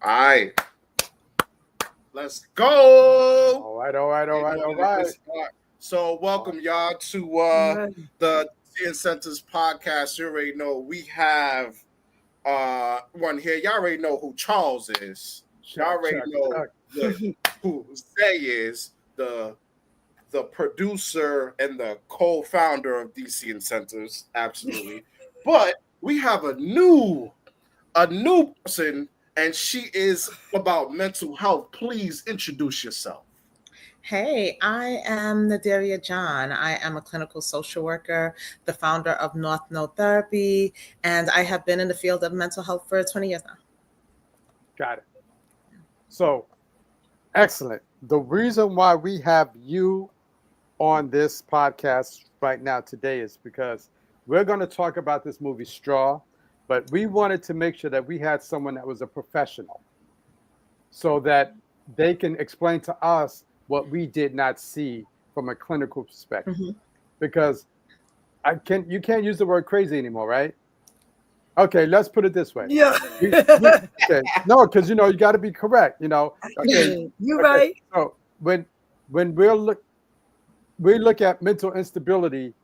All right. Let's go. All right. So welcome y'all to the Teen Centers podcast. You already know we have one here. Y'all already know who Charles is. Y'all already know who Zay is, the producer and the co-founder of DC Incentives. Absolutely. But we have a new person, and she is about mental health. Please introduce yourself. Hey, I am Nadaria John. I am a clinical social worker, the founder of North Node Therapy, and I have been in the field of mental health for 20 years now. Got it. So, excellent. The reason why we have you on this podcast right now today is because we're going to talk about this movie Straw, but we wanted to make sure that we had someone that was a professional so that they can explain to us what we did not see from a clinical perspective. Mm-hmm. Because you can't use the word crazy anymore, right? Okay, let's put it this way. Yeah. Okay. No, because you got to be correct. Okay. You're right. So when we look at mental instability,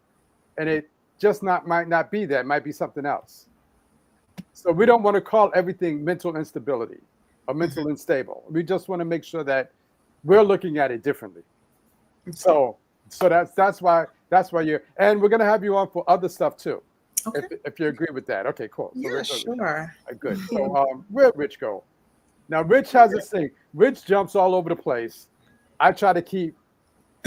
and it just might not be that, it might be something else. So we don't want to call everything mental instability or mental unstable. We just want to make sure that we're looking at it differently. So that's why you're, and we're going to have you on for other stuff too. Okay. If you agree with that. Okay, cool. So yeah, sure. Good. So where'd Rich go? Now Rich has this thing. Rich jumps all over the place. I try to keep.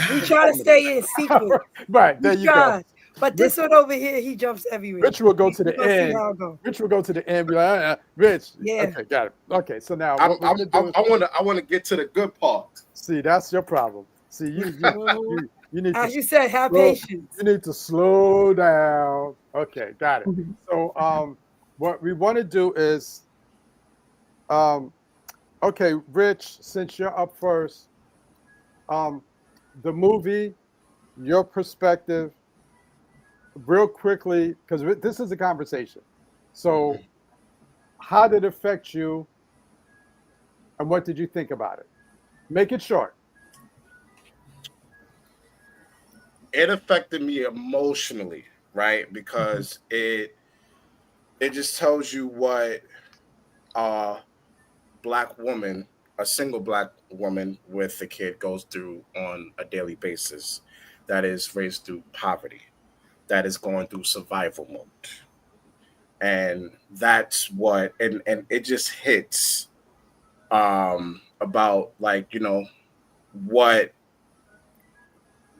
We try to stay in secret. Right, there you go. But this one over here, he jumps everywhere. Rich will go to the end. Rich will go to the end. Be like, Rich. Yeah. Okay, got it. Okay, so now I want to get to the good part. See, that's your problem. See, you need. As you said, have patience. You need to slow down. Okay, got it. So, what we want to do is, okay, Rich, since you're up first, the movie, your perspective. Real quickly, because this is a conversation. So, how did it affect you, and what did you think about it? Make it short. It affected me emotionally, right? Because it just tells you what a single black woman with a kid goes through on a daily basis, that is raised through poverty, that is going through survival mode. And that's what, and it just hits about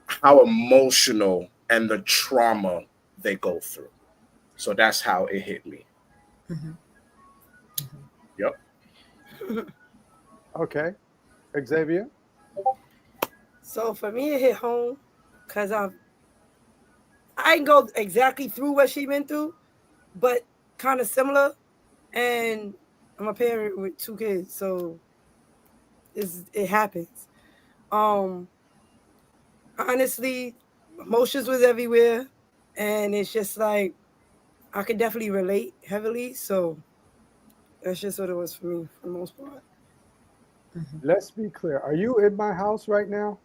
how emotional and the trauma they go through. So that's how it hit me. Mm-hmm. Yep. Okay. Xavier? So for me, it hit home because I didn't go exactly through what she went through, but kind of similar. And I'm a parent with 2 kids, so it happens. Honestly, emotions was everywhere, and it's just like I could definitely relate heavily. So that's just what it was for me for the most part. Mm-hmm. Let's be clear. Are you in my house right now?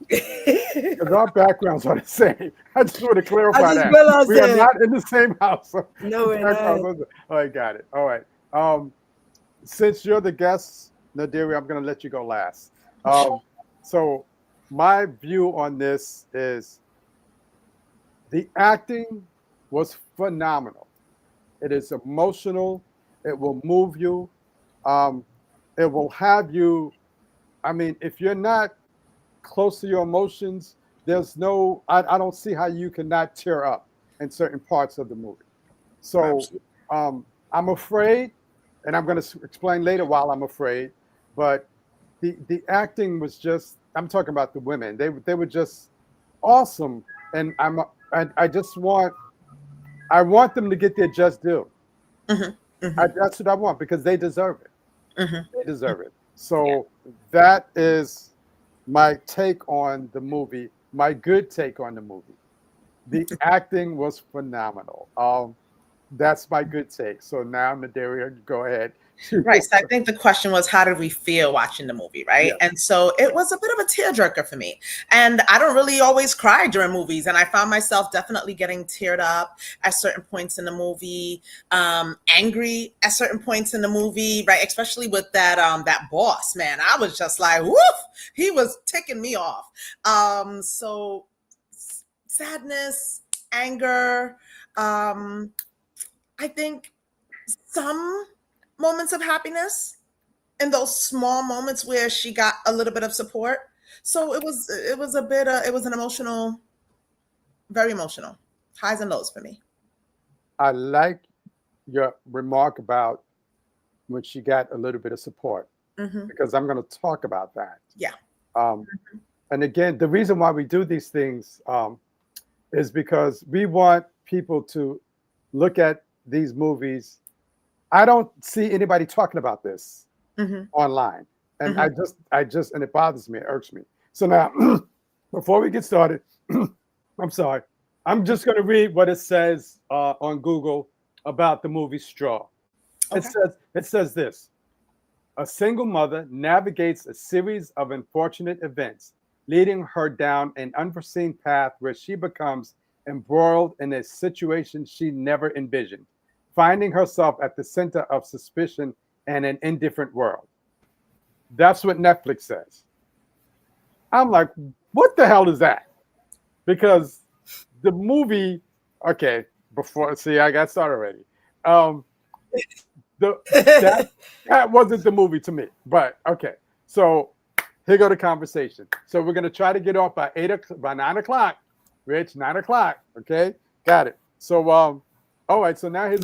Because our backgrounds are the same. I just want to clarify that. We are not in the same house. No, we're not. Oh, I got it. All right. Since you're the guest, Nadaria, I'm going to let you go last. So my view on this is the acting was phenomenal. It is emotional. It will move you. It will have you. I mean, if you're not close to your emotions, there's no, I don't see how you cannot tear up in certain parts of the movie. So I'm afraid, and I'm going to explain later why I'm afraid, but the acting was just, I'm talking about the women. They were just awesome. And I want them to get their just due. Mm-hmm. Mm-hmm. That's what I want, because they deserve it. Mm-hmm. They deserve it. So that is my take on the movie, my good take on the movie. The acting was phenomenal. That's my good take. So now, Nadaria, go ahead. Right. So I think the question was, how did we feel watching the movie? Right. Yeah. And so it was a bit of a tearjerker for me. And I don't really always cry during movies. And I found myself definitely getting teared up at certain points in the movie, angry at certain points in the movie. Right. Especially with that boss, man. I was just like, woof, he was ticking me off. So sadness, anger, I think some moments of happiness in those small moments where she got a little bit of support. So it was an emotional, very emotional, highs and lows for me. I like your remark about when she got a little bit of support, because I'm going to talk about that. Yeah. And again, the reason why we do these things is because we want people to look at these movies. I don't see anybody talking about this online, and I just, and it bothers me, it irks me. So now, before we get started, I'm sorry, I'm just going to read what it says on Google about the movie Straw. Okay. It says this: a single mother navigates a series of unfortunate events, leading her down an unforeseen path where she becomes embroiled in a situation she never envisioned, finding herself at the center of suspicion and an indifferent world. That's what Netflix says. I'm like, what the hell is that? Because the movie, okay, before, see, I got started already. That wasn't the movie to me, but okay. So here go the conversation. So we're gonna try to get off by 9 o'clock. Rich, 9 o'clock. Okay, got it. So all right. So now here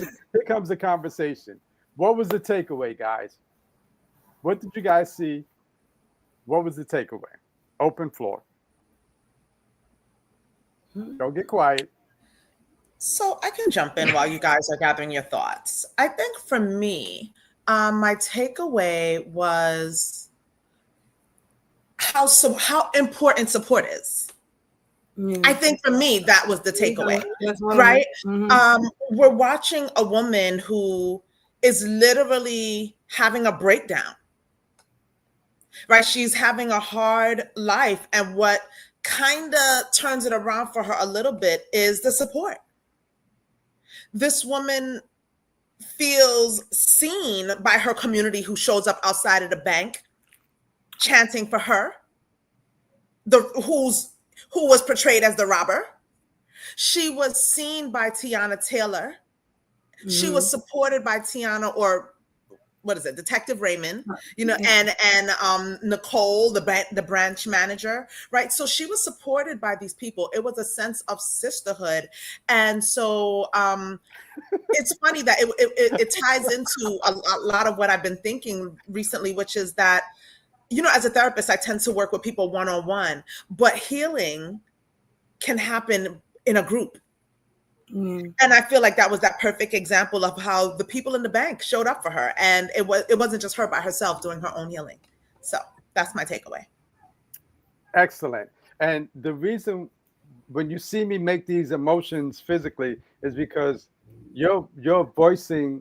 comes the conversation. What was the takeaway, guys? What did you guys see? What was the takeaway? Open floor. Don't get quiet. So I can jump in while you guys are gathering your thoughts. I think for me, my takeaway was how important support is. I think for me, that was the takeaway, right? We're watching a woman who is literally having a breakdown, right? She's having a hard life. And what kind of turns it around for her a little bit is the support. This woman feels seen by her community who shows up outside of the bank chanting for her, who was portrayed as the robber. She was seen by Tiana Taylor. She was supported by Tiana, or what is it, Detective Raymond, and Nicole, the branch manager, right? So she was supported by these people. It was a sense of sisterhood. And so it's funny that it ties into a lot of what I've been thinking recently, which is that, as a therapist, I tend to work with people one-on-one, but healing can happen in a group. And I feel like that was that perfect example of how the people in the bank showed up for her, and it wasn't just her by herself doing her own healing. So that's my takeaway. Excellent. And the reason when you see me make these emotions physically is because you're voicing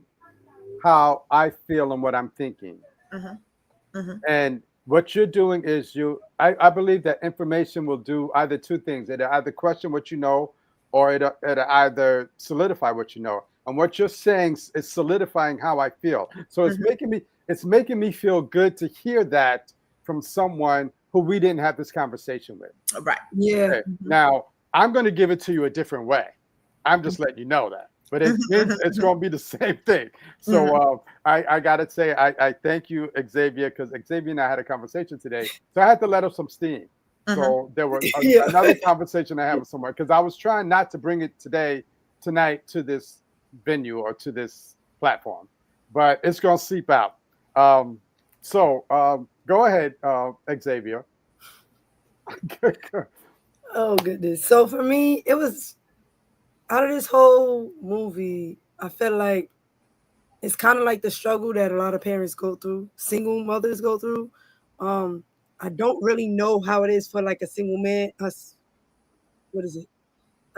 how I feel and what I'm thinking. And what you're doing is I believe that information will do either two things. It'll either question what you know, or it'll either solidify what you know. And what you're saying is solidifying how I feel. So it's making me feel good to hear that from someone who we didn't have this conversation with. Right. Yeah. Okay. Now I'm going to give it to you a different way. I'm just letting you know that. But it's going to be the same thing. So I got to say, I thank you, Xavier, because Xavier and I had a conversation today. So I had to let off some steam. So there was another conversation I had with someone, because I was trying not to bring it tonight to this venue or to this platform, but it's going to seep out. So go ahead, Xavier. Oh, goodness. So for me, it was, out of this whole movie, I felt like it's kind of like the struggle that a lot of parents go through, single mothers go through. I don't really know how it is for like a single man, a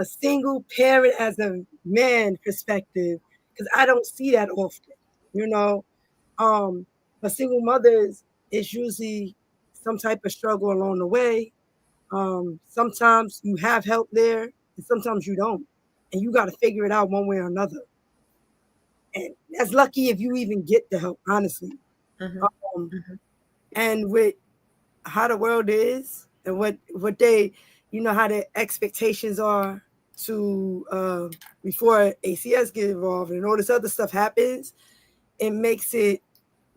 single parent as a man perspective, because I don't see that often, But single mothers, it's usually some type of struggle along the way. Sometimes you have help there, and sometimes you don't, and you got to figure it out one way or another. And that's lucky if you even get the help, honestly. And with how the world is and what they, how the expectations are to before ACS get involved and all this other stuff happens, it makes it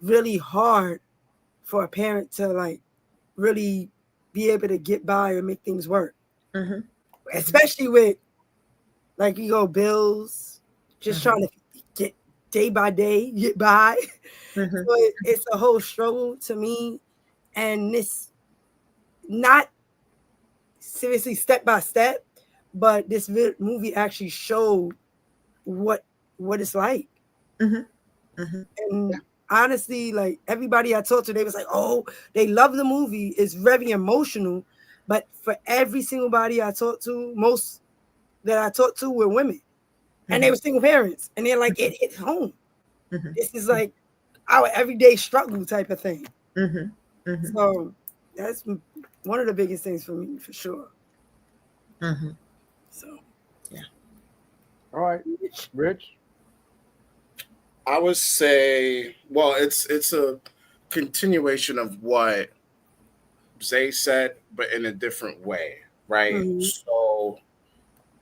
really hard for a parent to like really be able to get by or make things work. Especially with like bills, just trying to get day by day, get by. So it's a whole struggle to me. And this not seriously step by step, but this movie actually showed what it's like. And honestly, like everybody I talked to, they was like, oh, they love the movie. It's very emotional. But for every single body I talked to, most that I talked to were women. And they were single parents. And they're like, it hit home. This is like our everyday struggle type of thing. So that's one of the biggest things for me, for sure. So, yeah. All right, Rich. I would say, well, it's a continuation of what Zay said, but in a different way, right? So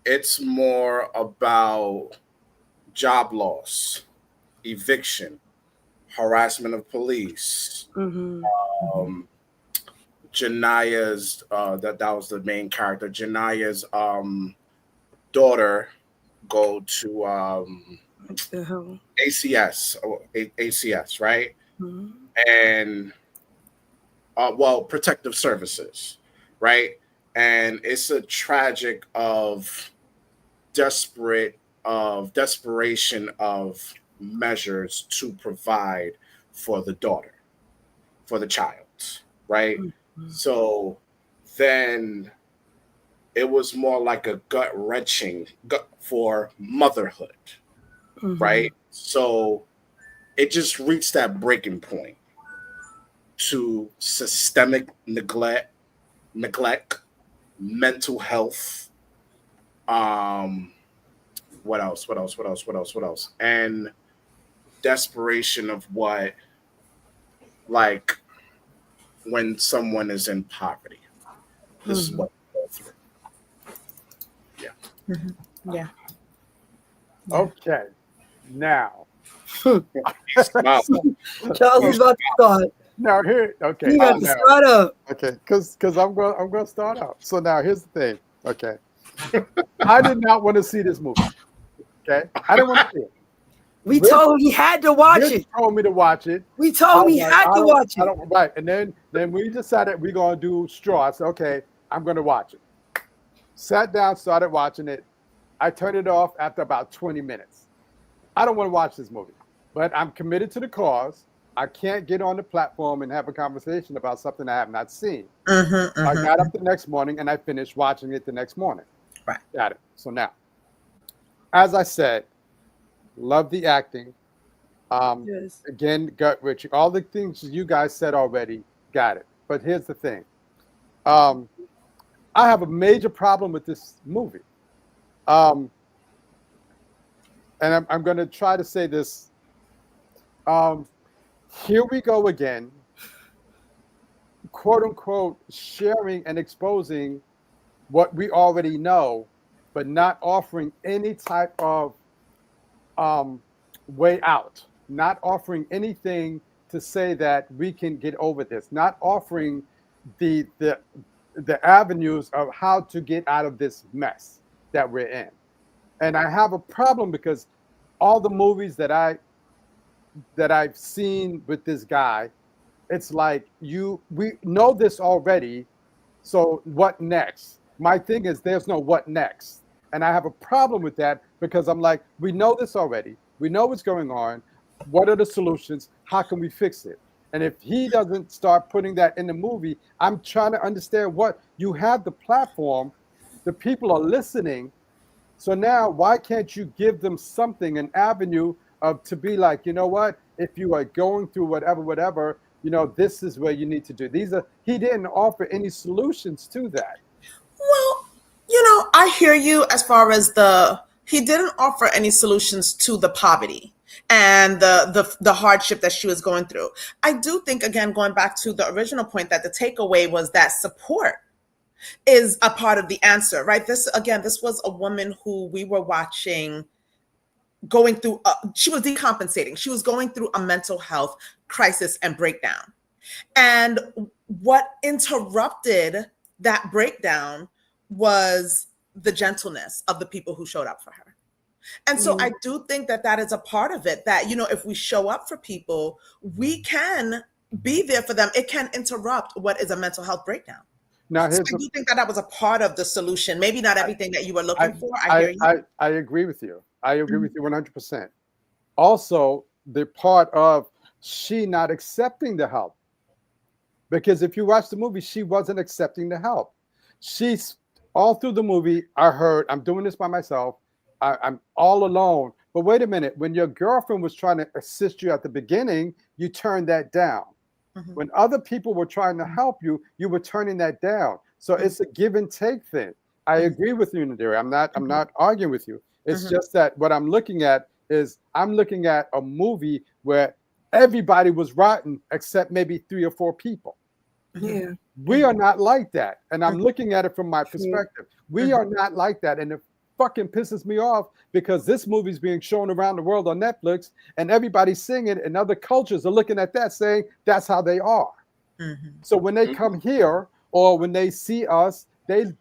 it's more about job loss, eviction, harassment of police. Janiyah's that was the main character. Janiyah's daughter go to ACS, right? And protective services, right? And it's a tragic of desperation of measures to provide for the daughter, for the child, right? So then it was more like a gut-wrenching for motherhood, right? So it just reached that breaking point to systemic neglect, mental health, what else? And desperation of what, like, when someone is in poverty. This is what we go through. Yeah. Okay. Now. Charles is about to start. Now here, okay. You got to start up. Okay, because I'm going to start out. So now here's the thing. Okay, I did not want to see this movie. Okay, I didn't want to see it. We told him he had to watch it. Told me to watch it. We told him he had to watch it. Right, and then we decided we're going to do Straw. I said, okay, I'm going to watch it. Sat down, started watching it. I turned it off after about 20 minutes. I don't want to watch this movie, but I'm committed to the cause. I can't get on the platform and have a conversation about something I have not seen. I got up the next morning and I finished watching it the next morning. Right. Got it. So now, as I said, love the acting. Yes. Again, gut wrenching. All the things you guys said already, got it. But here's the thing. I have a major problem with this movie. And I'm going to try to say this. Here we go again, quote unquote, sharing and exposing what we already know, but not offering any type of way out, not offering anything to say that we can get over this, not offering the avenues of how to get out of this mess that we're in. And I have a problem because all the movies that I've seen with this guy, it's like we know this already, so what next? My thing is there's no what next. And I have a problem with that because I'm like, we know this already. We know what's going on. What are the solutions? How can we fix it? And if he doesn't start putting that in the movie, I'm trying to understand what you have the platform, the people are listening. So now why can't you give them something, an avenue of to be like, you know what? if you are going through whatever, this is where you need to do. He didn't offer any solutions to that. Well, I hear you as far as he didn't offer any solutions to the poverty and the hardship that she was going through. I do think, again, going back to the original point, that the takeaway was that support is a part of the answer, right? This was a woman who we were watching going through, she was decompensating. She was going through a mental health crisis and breakdown. And what interrupted that breakdown was the gentleness of the people who showed up for her. And so I do think that is a part of it, that, if we show up for people, we can be there for them. It can interrupt what is a mental health breakdown. Now, so I do think that was a part of the solution. Maybe not everything that you were looking for. I hear you. I agree with you. I agree with you 100%. Also, the part of she not accepting the help. Because if you watch the movie, she wasn't accepting the help. She's all through the movie, I'm doing this by myself. I'm all alone. But wait a minute, when your girlfriend was trying to assist you at the beginning, you turned that down. Mm-hmm. When other people were trying to help you, you were turning that down. So it's a give and take thing. I agree with you, Nadira. I'm not arguing with you. It's just that what I'm looking at is I'm looking at a movie where everybody was rotten except maybe 3 or 4 people. Yeah. We are not like that. And I'm looking at it from my perspective. We are not like that. And it fucking pisses me off because this movie is being shown around the world on Netflix and everybody's seeing it and other cultures are looking at that saying that's how they are. Mm-hmm. So when they come here or when they see us, they've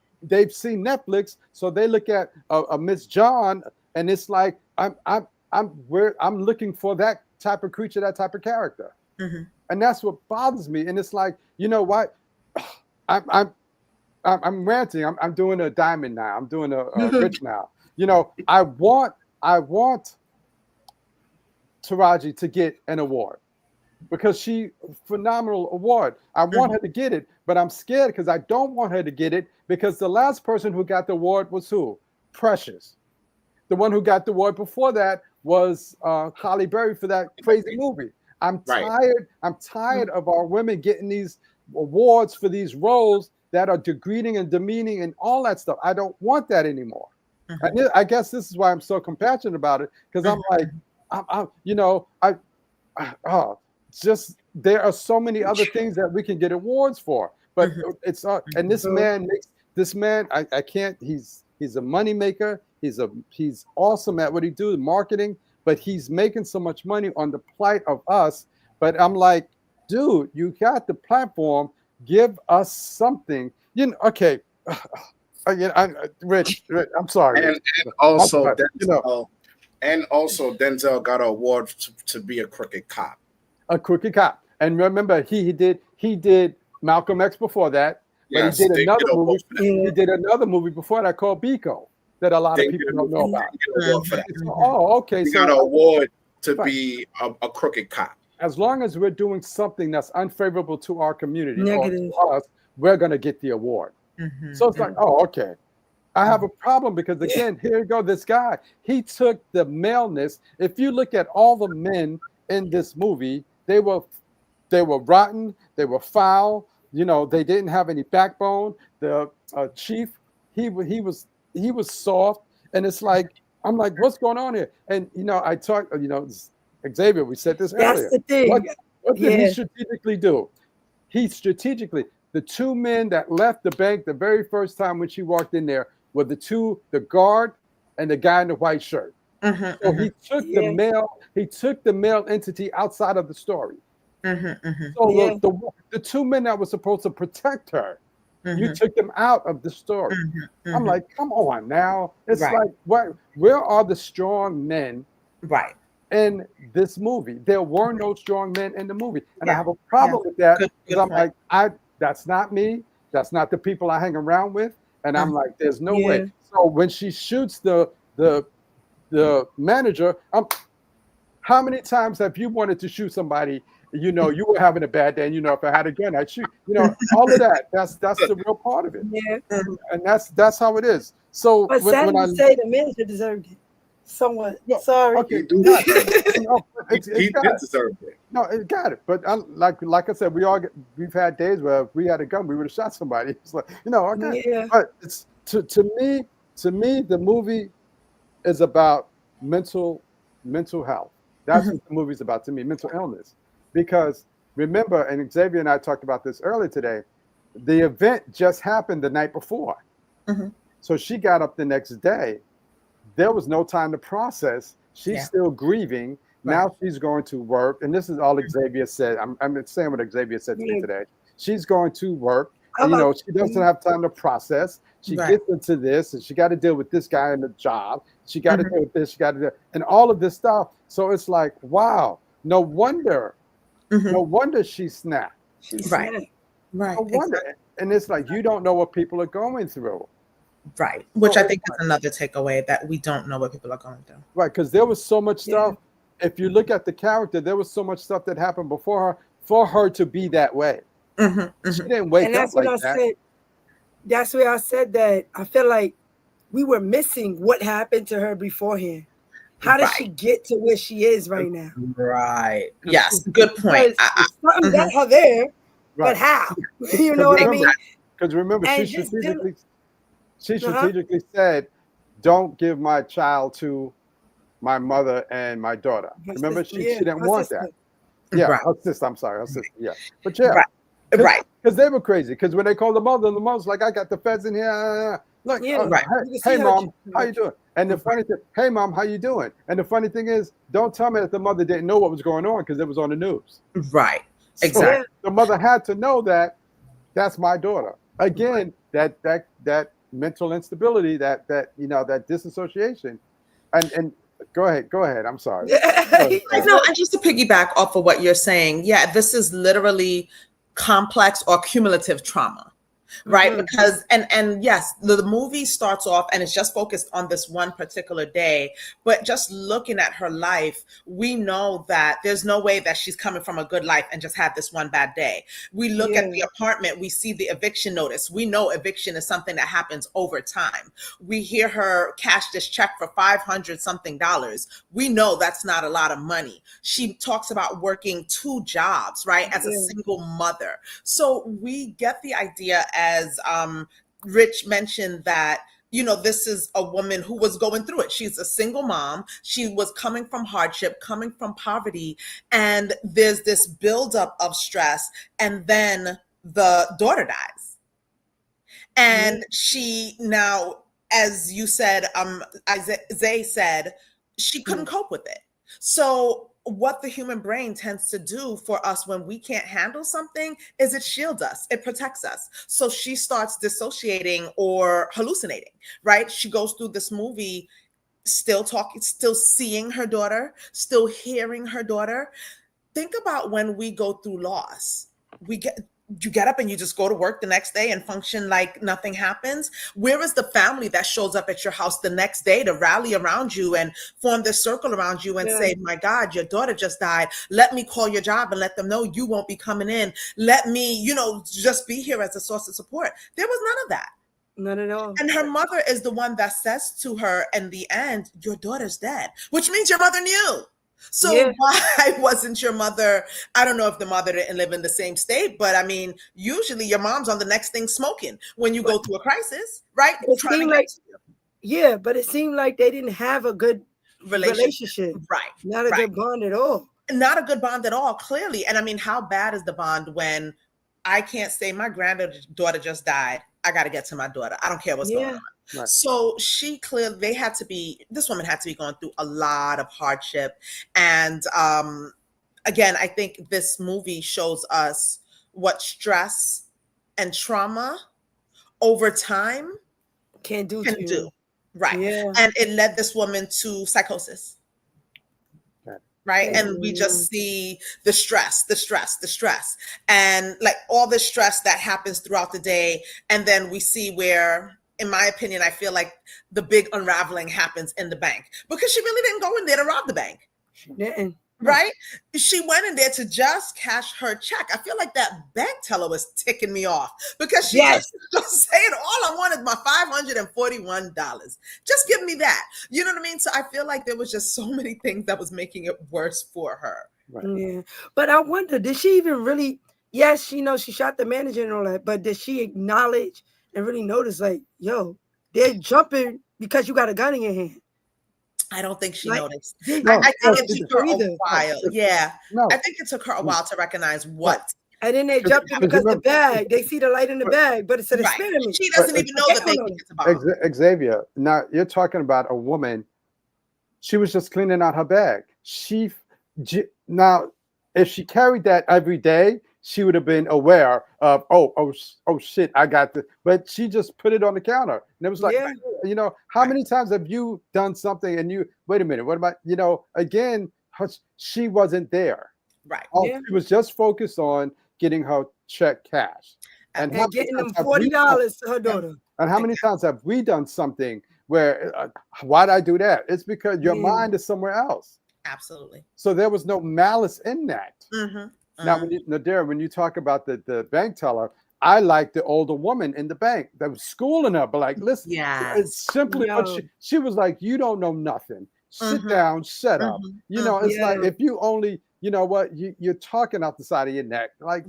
seen Netflix, so they look at a Miss John and it's like I'm looking for that type of creature, that type of character. Mm-hmm. And that's what bothers me. And it's like, you know what? I'm ranting. I'm doing a diamond now. I'm doing a rich now. I want Taraji to get an award because she phenomenal award. I want her to get it, but I'm scared because I don't want her to get it because the last person who got the award was who? Precious. The one who got the award before that was Halle Berry for that crazy movie. I'm tired. I'm tired of our women getting these awards for these roles that are degrading and demeaning and all that stuff. I don't want that anymore. And I guess this is why I'm so compassionate about it because I'm like, there are so many other things that we can get awards for, but it's and this man, I can't. He's a money maker. He's awesome at what he does, marketing. But he's making so much money on the plight of us. But I'm like, dude, you got the platform. Give us something. Okay. Rich, I'm sorry. And also, Denzel got an award to be a crooked cop. A crooked cop. And remember, he did Malcolm X before that. But he did another movie. He did another movie before that called Biko. That a lot of people don't know about. Oh, okay. He got an award to be a crooked cop. As long as we're doing something that's unfavorable to our community or to us, we're going to get the award. So it's like, oh, okay. I have a problem because, again, here you go, this guy. He took the maleness. If you look at all the men in this movie, they were rotten. They were foul. They didn't have any backbone. The chief, he was soft, and it's like I'm like, what's going on here? And I talked, Xavier, we said this earlier. That's the thing. What did he strategically do? The 2 men that left the bank the very first time when she walked in there were the guard and the guy in the white shirt. So he took the male entity outside of the story. So the 2 men that were supposed to protect her, you took them out of the story. I'm like, come on now. It's like, where are the strong men in this movie? There were no strong men in the movie. And I have a problem with that because I'm like, that's not me. That's not the people I hang around with. And I'm like, there's no way. So when she shoots the manager, how many times have you wanted to shoot somebody? You were having a bad day, and if I had a gun, I'd shoot. All of that. That's the real part of it. Yeah. And that's how it is. So but when I say the manager deserved it. Somewhat. No, Sorry. Okay. He do. No, He it's did got it. deserve it. No, it got it. But like I said, we've had days where if we had a gun, we would have shot somebody. It's like, okay. Yeah. But it's to me, the movie is about mental health. That's what the movie's about to me, mental illness. Because remember, and Xavier and I talked about this earlier today, the event just happened the night before. So she got up the next day. There was no time to process. She's still grieving. Right. Now she's going to work. And this is all Xavier said. I'm saying what Xavier said to me today. She's going to work. And, she doesn't have time to process. She gets into this, and she got to deal with this guy in the job. She got to deal with this. She got to deal, and all of this stuff. So it's like, wow, no wonder she snapped. Right. No wonder. Exactly. And it's like, you don't know what people are going through. Right. Which I think is another takeaway, that we don't know what people are going through. Right. Because there was so much stuff. If you look at the character, there was so much stuff that happened before her for her to be that way. She didn't wake up like that. That's where I said that I feel like we were missing what happened to her beforehand. How did she get to where she is right now? Right. Yes. Good point. Something got her there, but how? You know what I mean? Because remember, she strategically said, "Don't give my child to my mother and my daughter." Remember, she didn't want that. Yeah, her sister. I'm sorry, her sister. Yeah, but right. Because they were crazy. Because when they called the mother's like, "I got the feds in here." Look, hey mom, how you doing? And the funny thing, hey mom, how you doing? And the funny thing is, don't tell me that the mother didn't know what was going on because it was on the news. Right. So exactly. The mother had to know that that's my daughter. Again, that mental instability, that disassociation, and go ahead. I'm sorry. No, and just to piggyback off of what you're saying, this is literally complex or cumulative trauma. Right. Because and yes, the movie starts off and it's just focused on this one particular day. But just looking at her life, we know that there's no way that she's coming from a good life and just had this one bad day. We look at the apartment, we see the eviction notice. We know eviction is something that happens over time. We hear her cash this check for $500 something. We know that's not a lot of money. She talks about working 2 jobs, right, as a single mother. So we get the idea, as Rich mentioned, that this is a woman who was going through it. She's a single mom. She was coming from hardship, coming from poverty, and there's this buildup of stress, and then the daughter dies, and she now, as you said, Zay said, she couldn't cope with it. So what the human brain tends to do for us when we can't handle something is it shields us, it protects us. So she starts dissociating or hallucinating, right? She goes through this movie still talking, still seeing her daughter, still hearing her daughter. Think about when we go through loss. You get up and you just go to work the next day and function like nothing happens. Where is the family that shows up at your house the next day to rally around you and form this circle around you and say, my God, your daughter just died. Let me call your job and let them know you won't be coming in. Let me, just be here as a source of support. There was none of that. Not at all. And her mother is the one that says to her in the end, your daughter's dead, which means your mother knew. So why wasn't your mother? I don't know if the mother didn't live in the same state, but I mean, usually your mom's on the next thing smoking when you go through a crisis, right? But it seemed like they didn't have a good relationship. Right. Not a good bond at all. Not a good bond at all, clearly. And I mean, how bad is the bond when I can't say my granddaughter just died? I got to get to my daughter. I don't care what's going on. Right. So this woman had to be going through a lot of hardship. And again, I think this movie shows us what stress and trauma over time can do. Right. Yeah. And it led this woman to psychosis. Right. And we just see the stress, and like all the stress that happens throughout the day. And then we see where, in my opinion, I feel like the big unraveling happens in the bank, because she really didn't go in there to rob the bank. She didn't. right? She went in there to just cash her check. I feel like that bank teller was ticking me off because she just saying, all I want is my $541. Just give me that. You know what I mean? So I feel like there was just so many things that was making it worse for her. Right. Yeah. But I wonder, did she even really, yes, you know, she shot the manager and all that, but did she acknowledge and really notice, like, yo, they're jumping because you got a gun in your hand? I don't think she noticed. No, I think it took her a while. Yeah. No. I think it took her a while to recognize what. And then they jumped in because the bag, they see the light in the bag, but it's an experiment. She doesn't even know that they think it's a bomb. Xavier, now you're talking about a woman. She was just cleaning out her bag. Now, if she carried that every day, she would have been aware of, oh shit, I got this. But she just put it on the counter. And it was like, you know, how many times have you done something and you, wait a minute, what about, you know, again, she wasn't there. Right. She was just focused on getting her check cashed. And getting them $40 to her daughter. And how many times have we done something where, why'd I do that? It's because your mind is somewhere else. Absolutely. So there was no malice in that. Now, Nadira, when you talk about the bank teller, I like the older woman in the bank that was schooling her, but like, listen, it's simply what she was like, you don't know nothing. Sit down, shut up. You know, it's like, if you only, you know what, you're talking out the side of your neck. Like,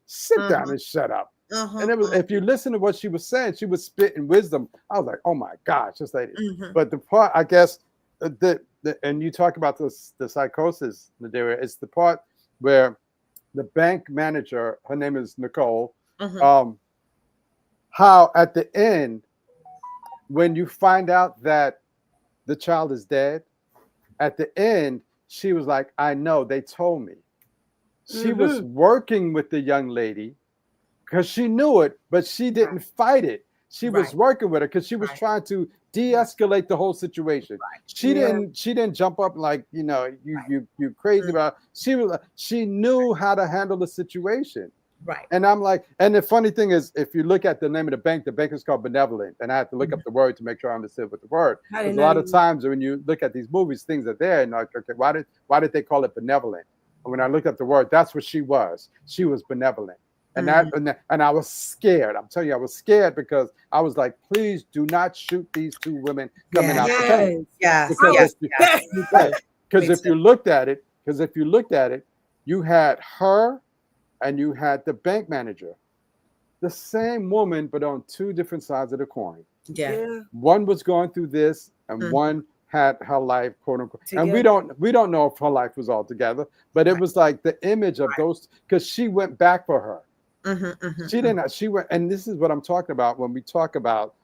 sit down and shut up. And it was, if you listen to what she was saying, she was spitting wisdom. I was like, oh my gosh, this lady. But the part, I guess, and you talk about the psychosis, Nadira, it's the part where the bank manager, her name is Nicole, how at the end, when you find out that the child is dead, at the end, she was like, I know, they told me. She was working with the young lady because she knew it, but she didn't fight it. She was working with her because she was trying to de-escalate the whole situation. She didn't jump up like, you know, you crazy about it. She knew how to handle the situation. Right. And I'm like, and the funny thing is, if you look at the name of the bank is called Benevolent. And I had to look up the word to make sure I understood what the word. Because a lot of times when you look at these movies, things are there and like, okay, why did they call it benevolent? And when I looked up the word, that's what she was. She was benevolent. And and I was scared. I'm telling you, I was scared because I was like, please do not shoot these two women coming out the bank. Because if you looked at it, you had her and you had the bank manager, the same woman, but on two different sides of the coin. One was going through this, and one had her life, quote unquote. And we don't know if her life was all together, but it was like the image of those, because she went back for her. She didn't. She went, and this is what I'm talking about when we talk about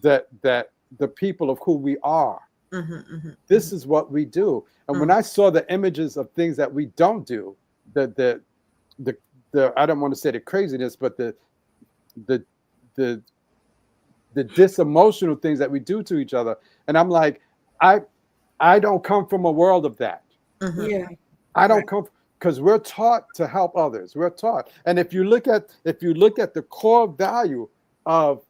that the people of who we are. This is what we do. And when I saw the images of things that we don't do, the I don't want to say the craziness, but the disemotional things that we do to each other, and I'm like, I don't come from a world of that. I don't come. Because we're taught to help others. We're taught. And if you look at the core value of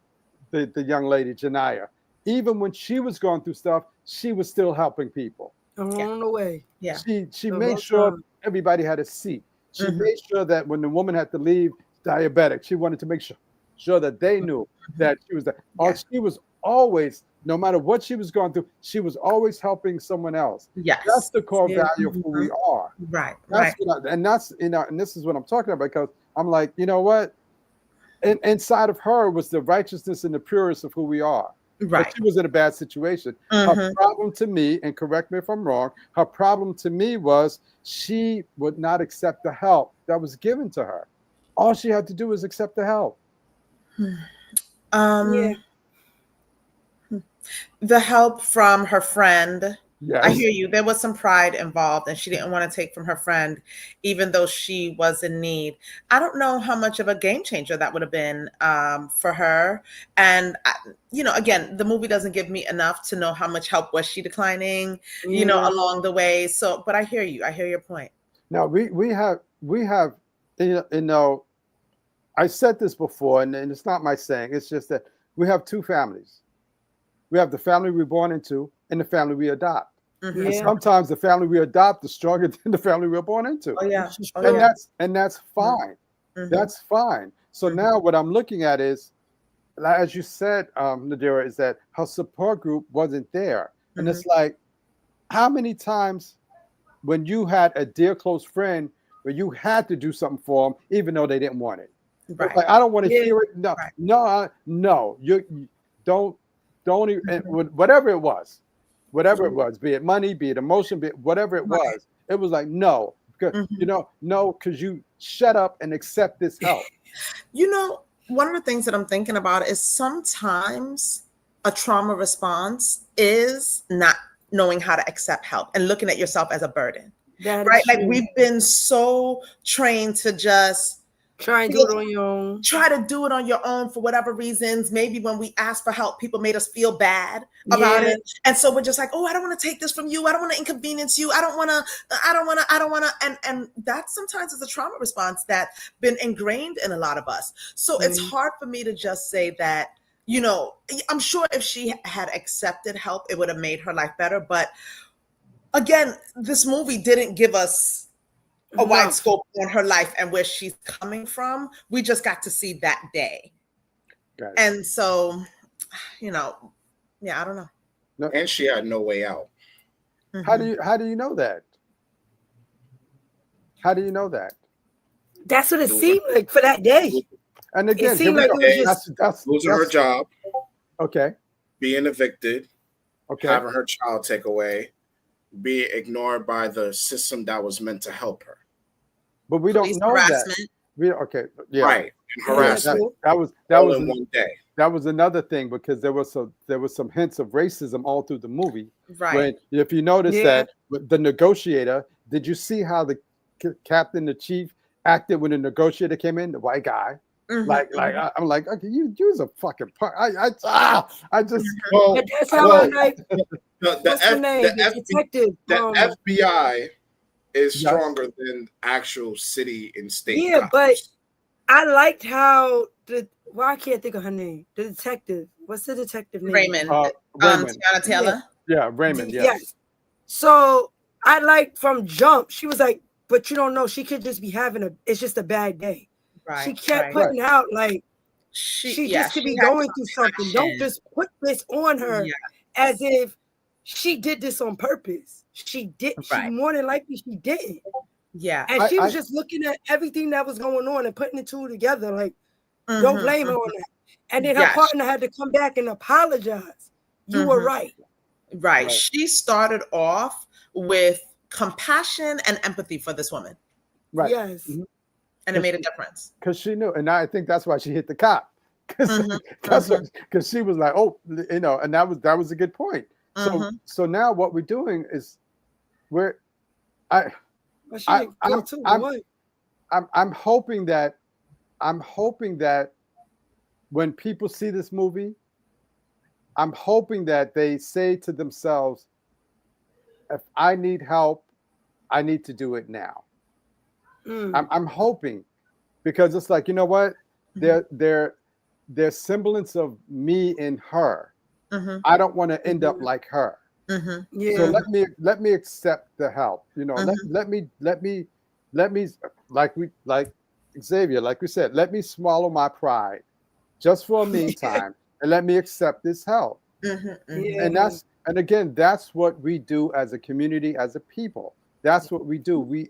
the young lady, Janiyah, even when she was going through stuff, she was still helping people. Along the way. She made sure everybody had a seat. She made sure that when the woman had to leave diabetic, she wanted to make sure that they knew that she was there. She was always, no matter what she was going through, she was always helping someone else. That's the core value of who we are. And that's, you know, and this is what I'm talking about, because I'm like, you know what? Inside of her was the righteousness and the purest of who we are. But she was in a bad situation. Her problem to me, and correct me if I'm wrong, her problem to me was she would not accept the help that was given to her. All she had to do was accept the help. The help from her friend. I hear you. There was some pride involved, and she didn't want to take from her friend, even though she was in need. I don't know how much of a game changer that would have been for her. And, you know, again, the movie doesn't give me enough to know how much help was she declining, you know, along the way. So, but I hear you. I hear your point. Now, we have, you know, I said this before, and it's not my saying. It's just that we have two families. We have the family we're born into and the family we adopt. Mm-hmm. And sometimes the family we adopt is stronger than the family we're born into. Oh yeah. And that's fine. Mm-hmm. That's fine. So now what I'm looking at is, as you said, Nadira, is that her support group wasn't there. And it's like, how many times when you had a dear close friend where you had to do something for them, even though they didn't want it? Right. Like, I don't want to hear it. No, no, you don't even, whatever it was, be it money, be it emotion, be it whatever it was like, no, because because you shut up and accept this help. One of the things that I'm thinking about is sometimes a trauma response is not knowing how to accept help and looking at yourself as a burden. Right? Like, we've been so trained to just try and do it on your own. Try to do it on your own for whatever reasons. Maybe when we asked for help, people made us feel bad about it. And so we're just like, oh, I don't want to take this from you. I don't want to inconvenience you. I don't want to. And that sometimes is a trauma response that's been ingrained in a lot of us. So it's hard for me to just say that, I'm sure if she had accepted help, it would have made her life better. But again, this movie didn't give us a wide scope on her life and where she's coming from. We just got to see that day. And so, I don't know. No. And she had no way out. How do you know that? How do you know that? That's what it seemed like for that day. And again, it seemed like it was just losing her job. Okay. Being evicted. Okay. Having her child take away. Being ignored by the system that was meant to help her. But we don't know that. Right. And harassment. That was in one day. That was another thing, because there was some hints of racism all through the movie. Right. When, if you notice that the negotiator, did you see how the captain, the chief, acted when the negotiator came in, the white guy? I'm like, okay, you was a fucking part. I just. But that's how I like. The detective. The FBI is stronger than actual city and state. Yeah, cops. But I liked how I can't think of her name. The detective. What's the detective name? Raymond. Raymond. Tiana Taylor. Yeah, Raymond. Yes. So I liked from jump. She was like, but you don't know. She could just be it's just a bad day. Right. She kept putting out like she just could be going through something. Don't just put this on her as if she did this on purpose. She did. She more than likely she didn't. Yeah. And she was just looking at everything that was going on and putting the two together. Like, don't blame her on that. And then her partner had to come back and apologize. You were right. Right. She started off with compassion and empathy for this woman. Right. Yes. Mm-hmm. And it made a difference. Because she knew. And I think that's why she hit the cop. Because she was like, oh, and that was a good point. So now what we're doing is I'm hoping that when people see this movie, I'm hoping that they say to themselves, if I need help, I need to do it now. I'm hoping, because it's like, you know what? There's semblance of me in her. I don't want to end up like her. So let me accept the help. Let me like Xavier, like we said, let me swallow my pride just for a meantime and let me accept this help. And again, that's what we do as a community, as a people. That's what we do. We,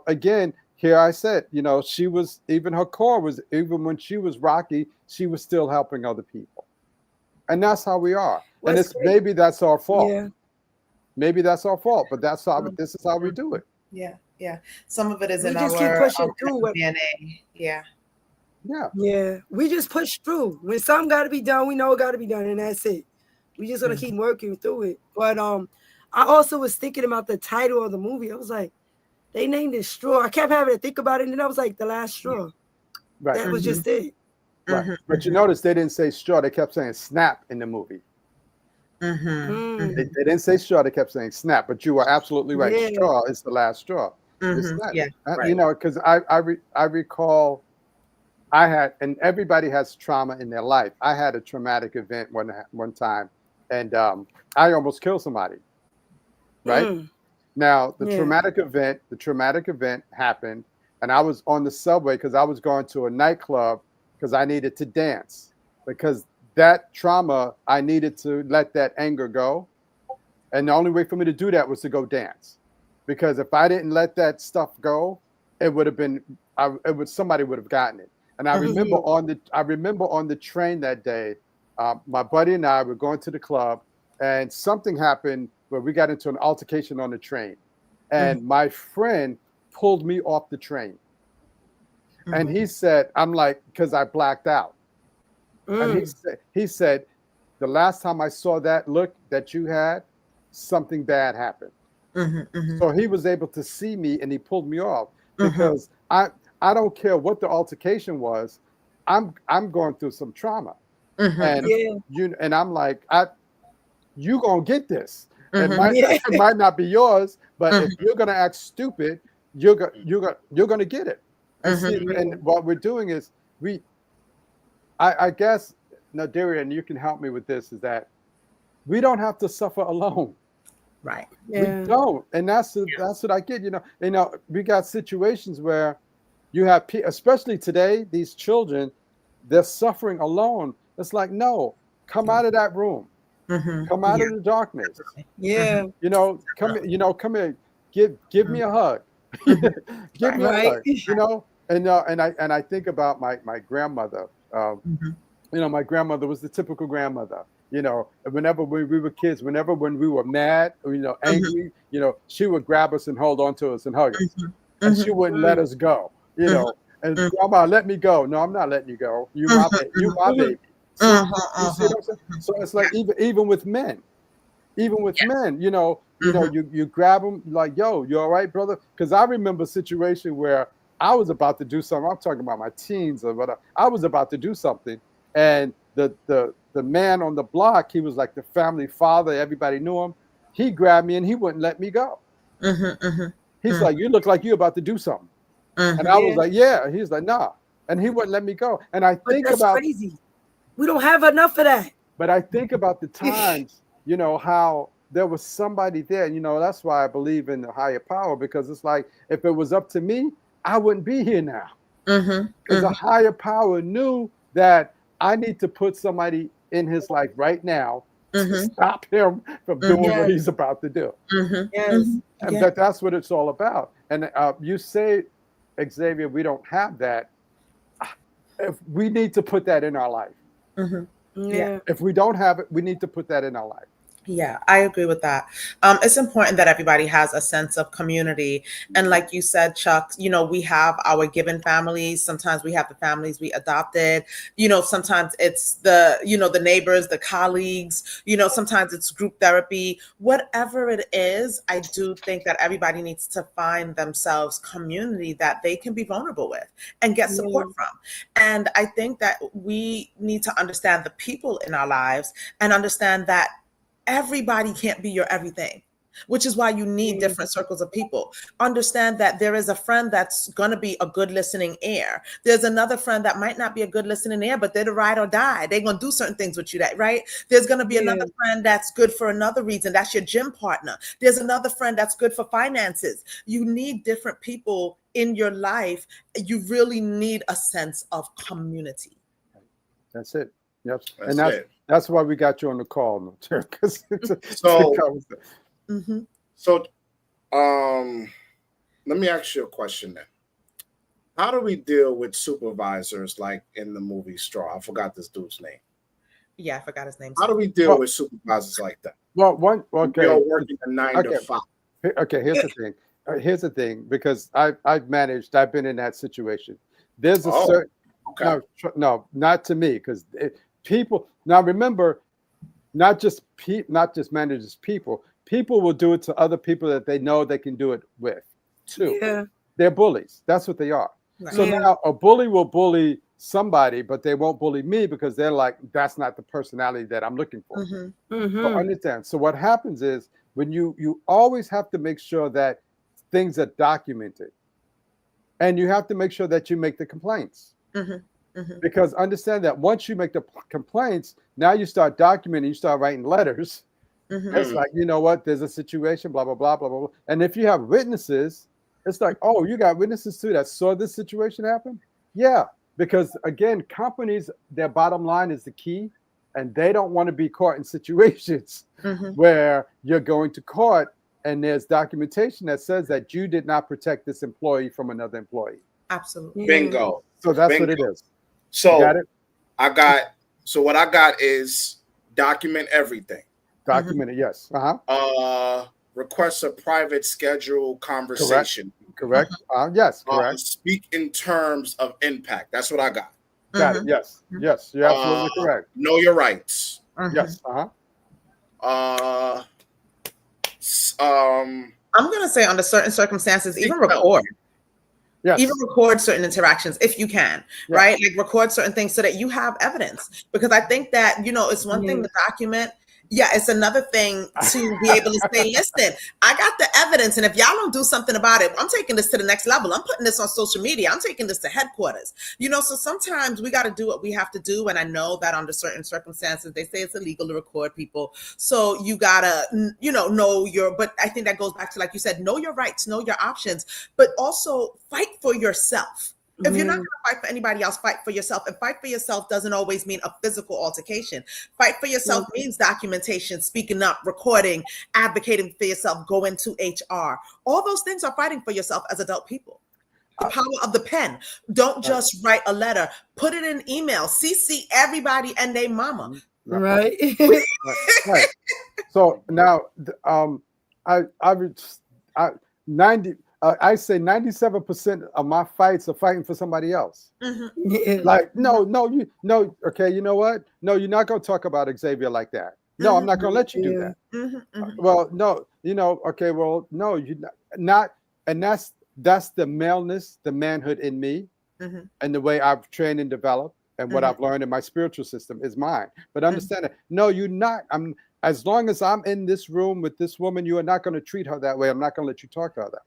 again, here I said, she was, even her core was, even when she was rocky, she was still helping other people. And that's how we are. And maybe that's our fault. Yeah. Maybe that's our fault, but this is how we do it. Yeah. Yeah. Some of it is in our keep pushing through DNA. Yeah. Yeah. We just push through. When something got to be done, we know it got to be done, and that's it. We just gonna keep working through it. But I also was thinking about the title of the movie. I was like, they named it Straw. I kept having to think about it, and then I was like, The Last Straw. Right. That was just it. Right. But you notice they didn't say straw. They kept saying snap in the movie. They didn't say straw. They kept saying snap. But you are absolutely right. Yeah. Straw is the last straw. Yeah. Because I recall I had, and everybody has trauma in their life. I had a traumatic event one time, and I almost killed somebody. right? Now the traumatic event happened, and I was on the subway because I was going to a nightclub because I needed to dance, because that trauma, I needed to let that anger go. And the only way for me to do that was to go dance, because if I didn't let that stuff go, it would have been, somebody would have gotten it. And I remember on the train that day, my buddy and I were going to the club, and something happened where we got into an altercation on the train, and my friend pulled me off the train, and he said, I'm like, because I blacked out, and he said, the last time I saw that look that you had, something bad happened. So he was able to see me, and he pulled me off, because I don't care what the altercation was, I'm going through some trauma, and and I'm like, you gonna get this. It might not be yours, but if you're gonna act stupid, you're gonna get it. And, see, and what we're doing is I guess, Nadaria, and you can help me with this, is that we don't have to suffer alone. Right. Yeah. We don't, and that's what I get. We got situations where you have, especially today, these children, they're suffering alone. It's like, no, come out of that room, come out of the darkness. Yeah. Come here, give me a hug, give me a hug. And I think about my grandmother. My grandmother was the typical grandmother. Whenever we were kids, when we were mad, angry, she would grab us and hold on to us and hug us, and she wouldn't let us go. And Grandma, let me go. No, I'm not letting you go. You my baby. See what I'm saying? So it's like even with men, men, you grab them like, yo, you all right, brother? Because I remember a situation where I was about to do something. I'm talking about my teens or whatever. I was about to do something, and the man on the block, he was like the family father. Everybody knew him. He grabbed me and he wouldn't let me go. He's like, you look like you're about to do something. And I was like, yeah. He's like, nah. And he wouldn't let me go. And I think about crazy. We don't have enough of that. But I think about the times, how there was somebody there. That's why I believe in the higher power, because it's like, if it was up to me, I wouldn't be here now. Because the higher power knew that I need to put somebody in his life right now to stop him from doing what he's about to do. And that's what it's all about. And you say, Xavier, we don't have that. If we need to put that in our life. If we don't have it, we need to put that in our life. Yeah, I agree with that. It's important that everybody has a sense of community. And like you said, Chuck, we have our given families. Sometimes we have the families we adopted. Sometimes it's the neighbors, the colleagues, sometimes it's group therapy. Whatever it is, I do think that everybody needs to find themselves community that they can be vulnerable with and get support from. And I think that we need to understand the people in our lives and understand that everybody can't be your everything, which is why you need different circles of people. Understand that there is a friend that's going to be a good listening ear. There's another friend that might not be a good listening ear, but they're the ride or die. They're going to do certain things with you, right? There's going to be another friend that's good for another reason. That's your gym partner. There's another friend that's good for finances. You need different people in your life. You really need a sense of community. That's it. Yep. That's why we got you on the call, So let me ask you a question then. How do we deal with supervisors like in the movie Straw? I forgot this dude's name. Yeah, I forgot his name. How do we deal with supervisors like that? Well, You're working a 9 to 5. Okay, here's the thing. Here's the thing, because I've been in that situation. There's a certain no, not to me, because people, now remember, not just managers, people will do it to other people that they know they can do it with too. Yeah. They're bullies. That's what they are. Right. So now a bully will bully somebody, but they won't bully me because they're like, that's not the personality that I'm looking for. So understand. So what happens is, when you always have to make sure that things are documented, and you have to make sure that you make the complaints. Because understand that once you make the complaints, now you start documenting, you start writing letters It's like, you know what, there's a situation, blah, blah, blah, blah, blah. And if you have witnesses, it's like, oh, you got witnesses too that saw this situation happen? Yeah, because again, companies, their bottom line is the key, and they don't want to be caught in situations where you're going to court and there's documentation that says that you did not protect this employee from another employee. Absolutely. Bingo. So that's what it is. So got it? What I got is document everything. Document it, yes. Request a private schedule conversation. Correct. Yes, correct. Speak in terms of impact. That's what I got. Got it. Yes. Yes, you're absolutely correct. Know your rights. Yes. I'm gonna say under certain circumstances, even record. Yes. Even record certain interactions if you can, right? Like record certain things so that you have evidence. Because I think that, it's one thing to document. Yeah, it's another thing to be able to say, listen, I got the evidence, and if y'all don't do something about it, I'm taking this to the next level. I'm putting this on social media. I'm taking this to headquarters. So sometimes we got to do what we have to do. And I know that under certain circumstances, they say it's illegal to record people. So you got to, know but I think that goes back to, like you said, know your rights, know your options, but also fight for yourself. If you're not going to fight for anybody else, fight for yourself. And fight for yourself doesn't always mean a physical altercation. Fight for yourself means documentation, speaking up, recording, advocating for yourself, going to HR. All those things are fighting for yourself as adult people. The power of the pen. Don't just write a letter. Put it in email. CC everybody and their mama. Right. Right. So now, I say 97% of my fights are fighting for somebody else. Like, okay, you know what? No, you're not going to talk about Xavier like that. No, I'm not going to let you do that. Well, no, okay, well, no, you're not. And that's the maleness, the manhood in me, and the way I've trained and developed, and what I've learned in my spiritual system is mine. But understand that, no, you're not. As long as I'm in this room with this woman, you are not going to treat her that way. I'm not going to let you talk to her that way.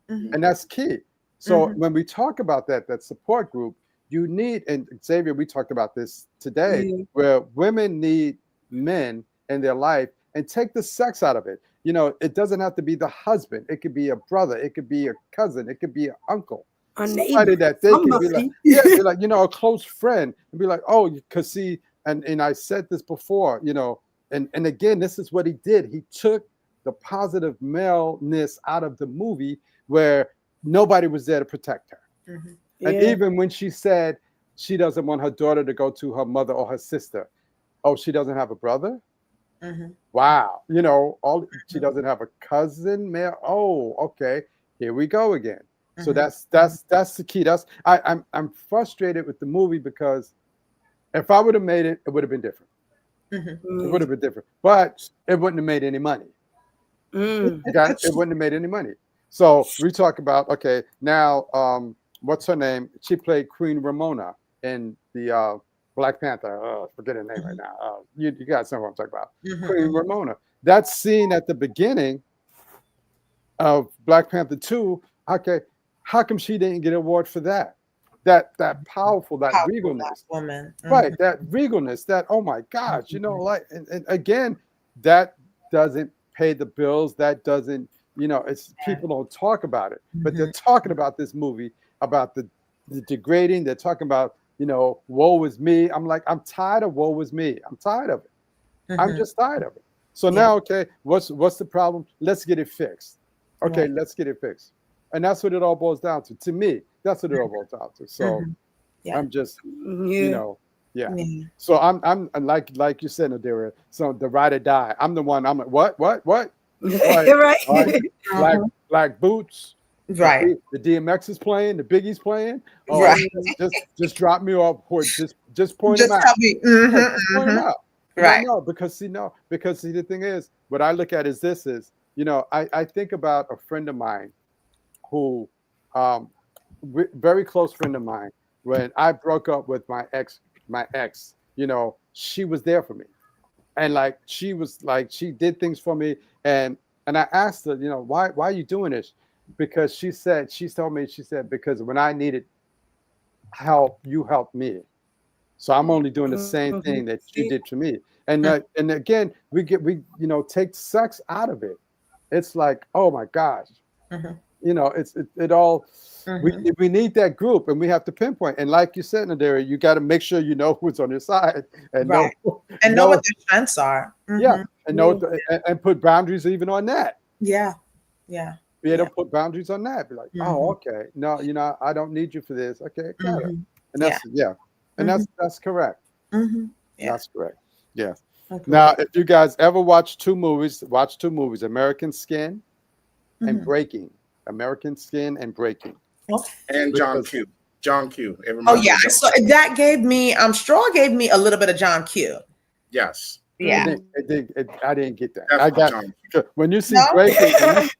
And that's key. So when we talk about that support group, you need, and Xavier, we talked about this today, where women need men in their life and take the sex out of it. It doesn't have to be the husband. It could be a brother. It could be a cousin. It could be an uncle. Somebody that they can be like, be like, a close friend, and be like, oh, because see, and I said this before, and again, this is what he did. He took the positive maleness out of the movie where nobody was there to protect her. And even when she said she doesn't want her daughter to go to her mother or her sister, oh, she doesn't have a brother? Wow. She doesn't have a cousin, man. Oh, okay. Here we go again. So that's the key. I'm frustrated with the movie because if I would have made it, it would have been different. It would have been different, but it wouldn't have made any money. It wouldn't have made any money. So we talk about, okay, now what's her name? She played Queen Ramona in the Black Panther. Forget her name right now. You guys know what I'm talking about. Queen Ramona. That scene at the beginning of Black Panther 2, okay, how come she didn't get an award for that? That powerful, that regalness, woman, right? That regalness, that, oh my gosh, like, and again, that doesn't pay the bills. That doesn't, it's people don't talk about it, but they're talking about this movie, about the degrading. They're talking about, woe is me. I'm like, I'm tired of woe is me. I'm tired of it. I'm just tired of it. So now, okay, what's the problem? Let's get it fixed. Okay, let's get it fixed. And that's what it all boils down to. To me, that's what it all boils down to. So I'm just, So I'm like you said, Nadira. So the ride or die. I'm the one. I'm like, what? Right. Black boots. Right. The DMX is playing. The Biggie's playing. Oh, right. Just drop me off. Just point them out. Point them out. Right. No, because the thing is, what I look at is this is, I think about a friend of mine who, very close friend of mine, when I broke up with my ex, she was there for me. And like, she did things for me. And I asked her, why are you doing this? Because she told me, because when I needed help, you helped me. So I'm only doing the same thing that you did to me. And again, we take sex out of it. It's like, oh my gosh, it all. We need that group, and we have to pinpoint. And like you said, Nadira, you got to make sure you know who's on your side and know what their strengths are. Yeah, and and put boundaries even on that. Yeah. Be able to put boundaries on that. Be like, oh, okay, no, I don't need you for this. Okay, got it. And that's and that's correct. That's correct. Yeah. Okay. Now, if you guys ever watch two movies, American Skin and Breaking. American Skin and Breaking. And John Q. Oh yeah, so that gave me Straw gave me a little bit of John Q. Yes. Yeah. I didn't get that. I got when you see Breaking.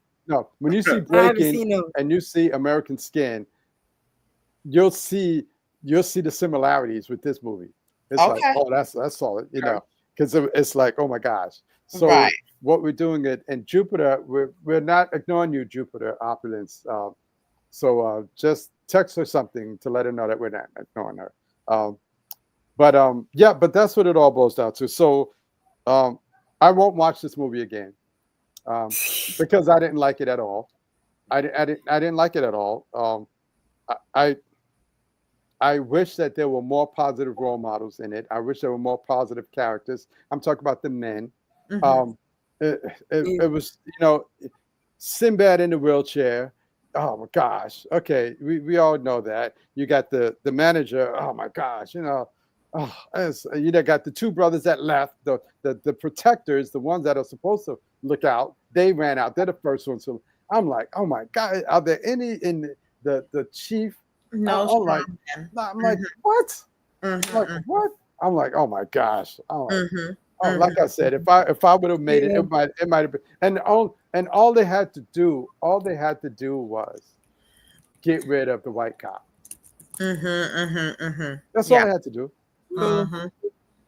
When you see Breaking and you see American Skin, you'll see the similarities with this movie. It's like, oh, that's solid, because it's like, oh my gosh. So what we're doing in Jupiter, we're not ignoring you, Jupiter Opulence. So just text her something to let her know that we're not ignoring her. But that's what it all boils down to. So I won't watch this movie again because I didn't like it at all. I didn't like it at all. I wish that there were more positive role models in it. I wish there were more positive characters. I'm talking about the men. It was, Sinbad in the wheelchair. Oh my gosh. Okay, we all know that. You got the manager. Oh my gosh. You got the two brothers that left. The protectors, the ones that are supposed to look out, they ran out. They're the first ones. So I'm like, oh my God. Are there any in the chief? No. I'm like, what? I'm like, what? I'm like, oh my gosh. Like I said, if I would have made it, it might have been. And all they had to do was get rid of the white cop. That's all they had to do.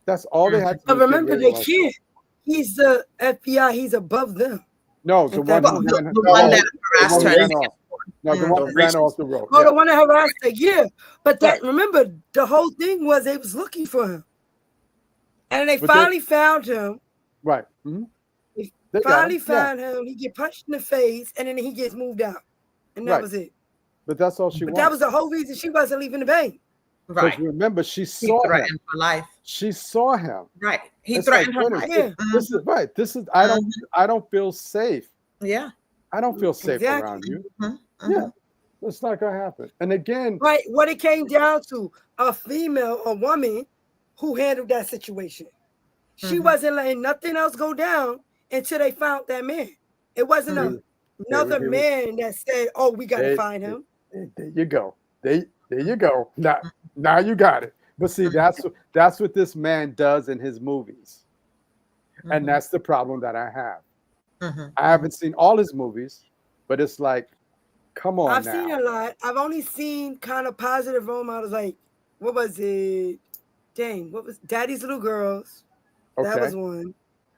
That's all they had to do. But remember, the kid, he's the FBI. He's above them. No, the one that harassed her. No, the one that ran off the road. Oh, the one that harassed her. Yeah, but remember, the whole thing was they was looking for him. And they finally found him. Right. They finally found him. He get punched in the face, and then he gets moved out. And that was it. But that's all she wanted. That was the whole reason she wasn't leaving the bank. Right. Remember, she saw him. For life. She saw him. Right. He threatened her life. Yeah. This is right. This is I don't feel safe. Yeah. I don't feel safe around you. Yeah. It's not gonna happen. And again, right, what it came down to, a woman who handled that situation. She wasn't letting nothing else go down until they found that man. It wasn't another man that said, oh, we got to find him. There you go. There you go. Now you got it. But see, that's what this man does in his movies. And that's the problem that I have. I haven't seen all his movies, but it's like, come on. I've seen a lot. I've only seen kind of positive role models, like, what was it? What was Daddy's Little Girls? Okay. That was one.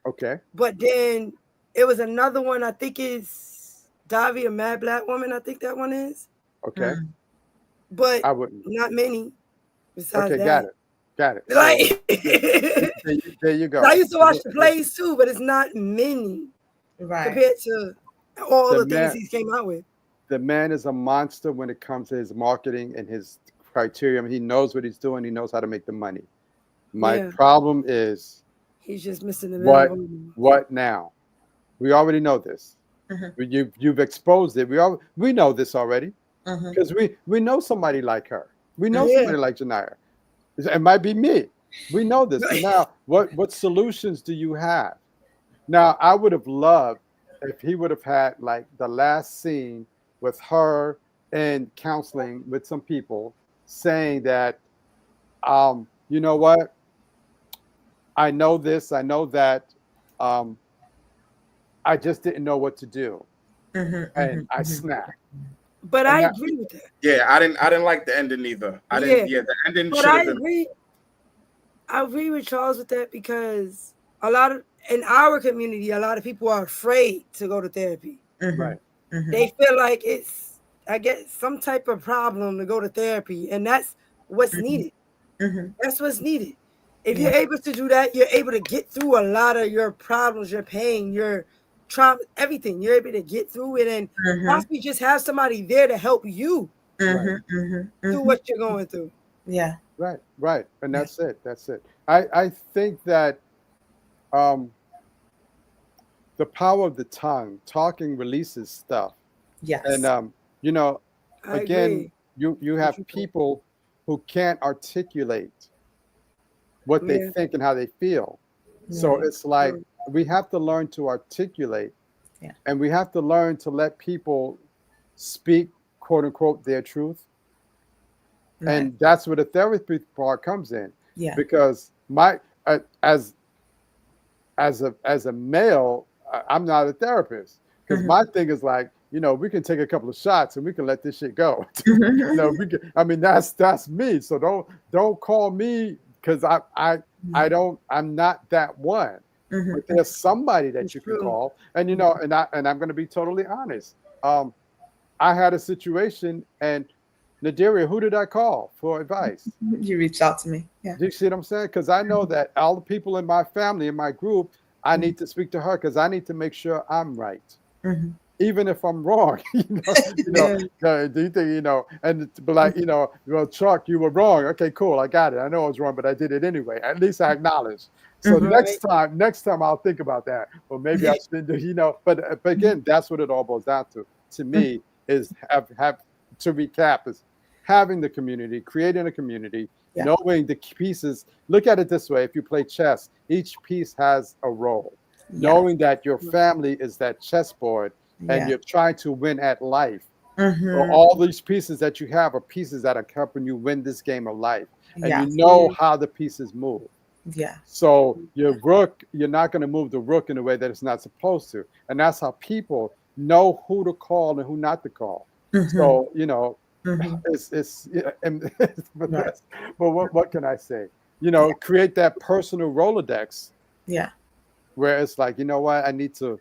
Okay. But then it was another one, I think it's Davy, a Mad Black Woman, I think that one is. Okay. But I wouldn't. Not many. Besides that. Got it. Like there you go. I used to watch the plays too, but it's not many compared to all the things he came out with. The man is a monster when it comes to his marketing and his criteria. I mean, he knows what he's doing. He knows how to make the money. My problem is he's just missing the middle. What now? We already know this. You've exposed it. We know this already because we know somebody like her. We know somebody like Janiyah. It might be me. We know this. So now, what solutions do you have? Now, I would have loved if he would have had like the last scene with her in counseling with some people, saying that, you know what? I know this, I know that. I just didn't know what to do, and I snapped. But I agree with that. Yeah, I didn't like the ending either. I didn't. Yeah, the ending. But I agree. I agree with Charles with that because in our community, a lot of people are afraid to go to therapy. Right. They feel like it's, I guess, some type of problem to go to therapy, and that's what's needed. That's what's needed. If you're able to do that, you're able to get through a lot of your problems, your pain, your trauma, everything. You're able to get through it and possibly just have somebody there to help you through what you're going through. Yeah. Right. And that's it. I think that the power of the tongue, talking releases stuff. Yes. And again, you have people who can't articulate what they think and how they feel. So it's like we have to learn to articulate, and we have to learn to let people speak, quote unquote, their truth. And that's where the therapy part comes in. Yeah. Because as a male, I'm not a therapist, because my thing is like, we can take a couple of shots and we can let this shit go. That's me. So don't call me, because I'm not that one. But there's somebody that you can call, and I'm going to be totally honest. I had a situation, and Nadiria, who did I call for advice? You reached out to me. Yeah. Do you see what I'm saying? Because I know that all the people in my family, in my group, I need to speak to her, because I need to make sure I'm right. Even if I'm wrong, do you think, and be like, well, Chuck, you were wrong. Okay, cool. I got it. I know I was wrong, but I did it anyway. At least I acknowledge. So next time I'll think about that. Or maybe I should, but again, that's what it all boils down to me, is have to recap, is having the community, creating a community, knowing the pieces. Look at it this way. If you play chess, each piece has a role. Knowing that your family is that chessboard, and you're trying to win at life. So all these pieces that you have are pieces that are helping you win this game of life. And you know how the pieces move. Yeah. So your rook, you're not going to move the rook in a way that it's not supposed to. And that's how people know who to call and who not to call. So, but what can I say? Create that personal Rolodex. Yeah. Where it's like, you know what, I need to,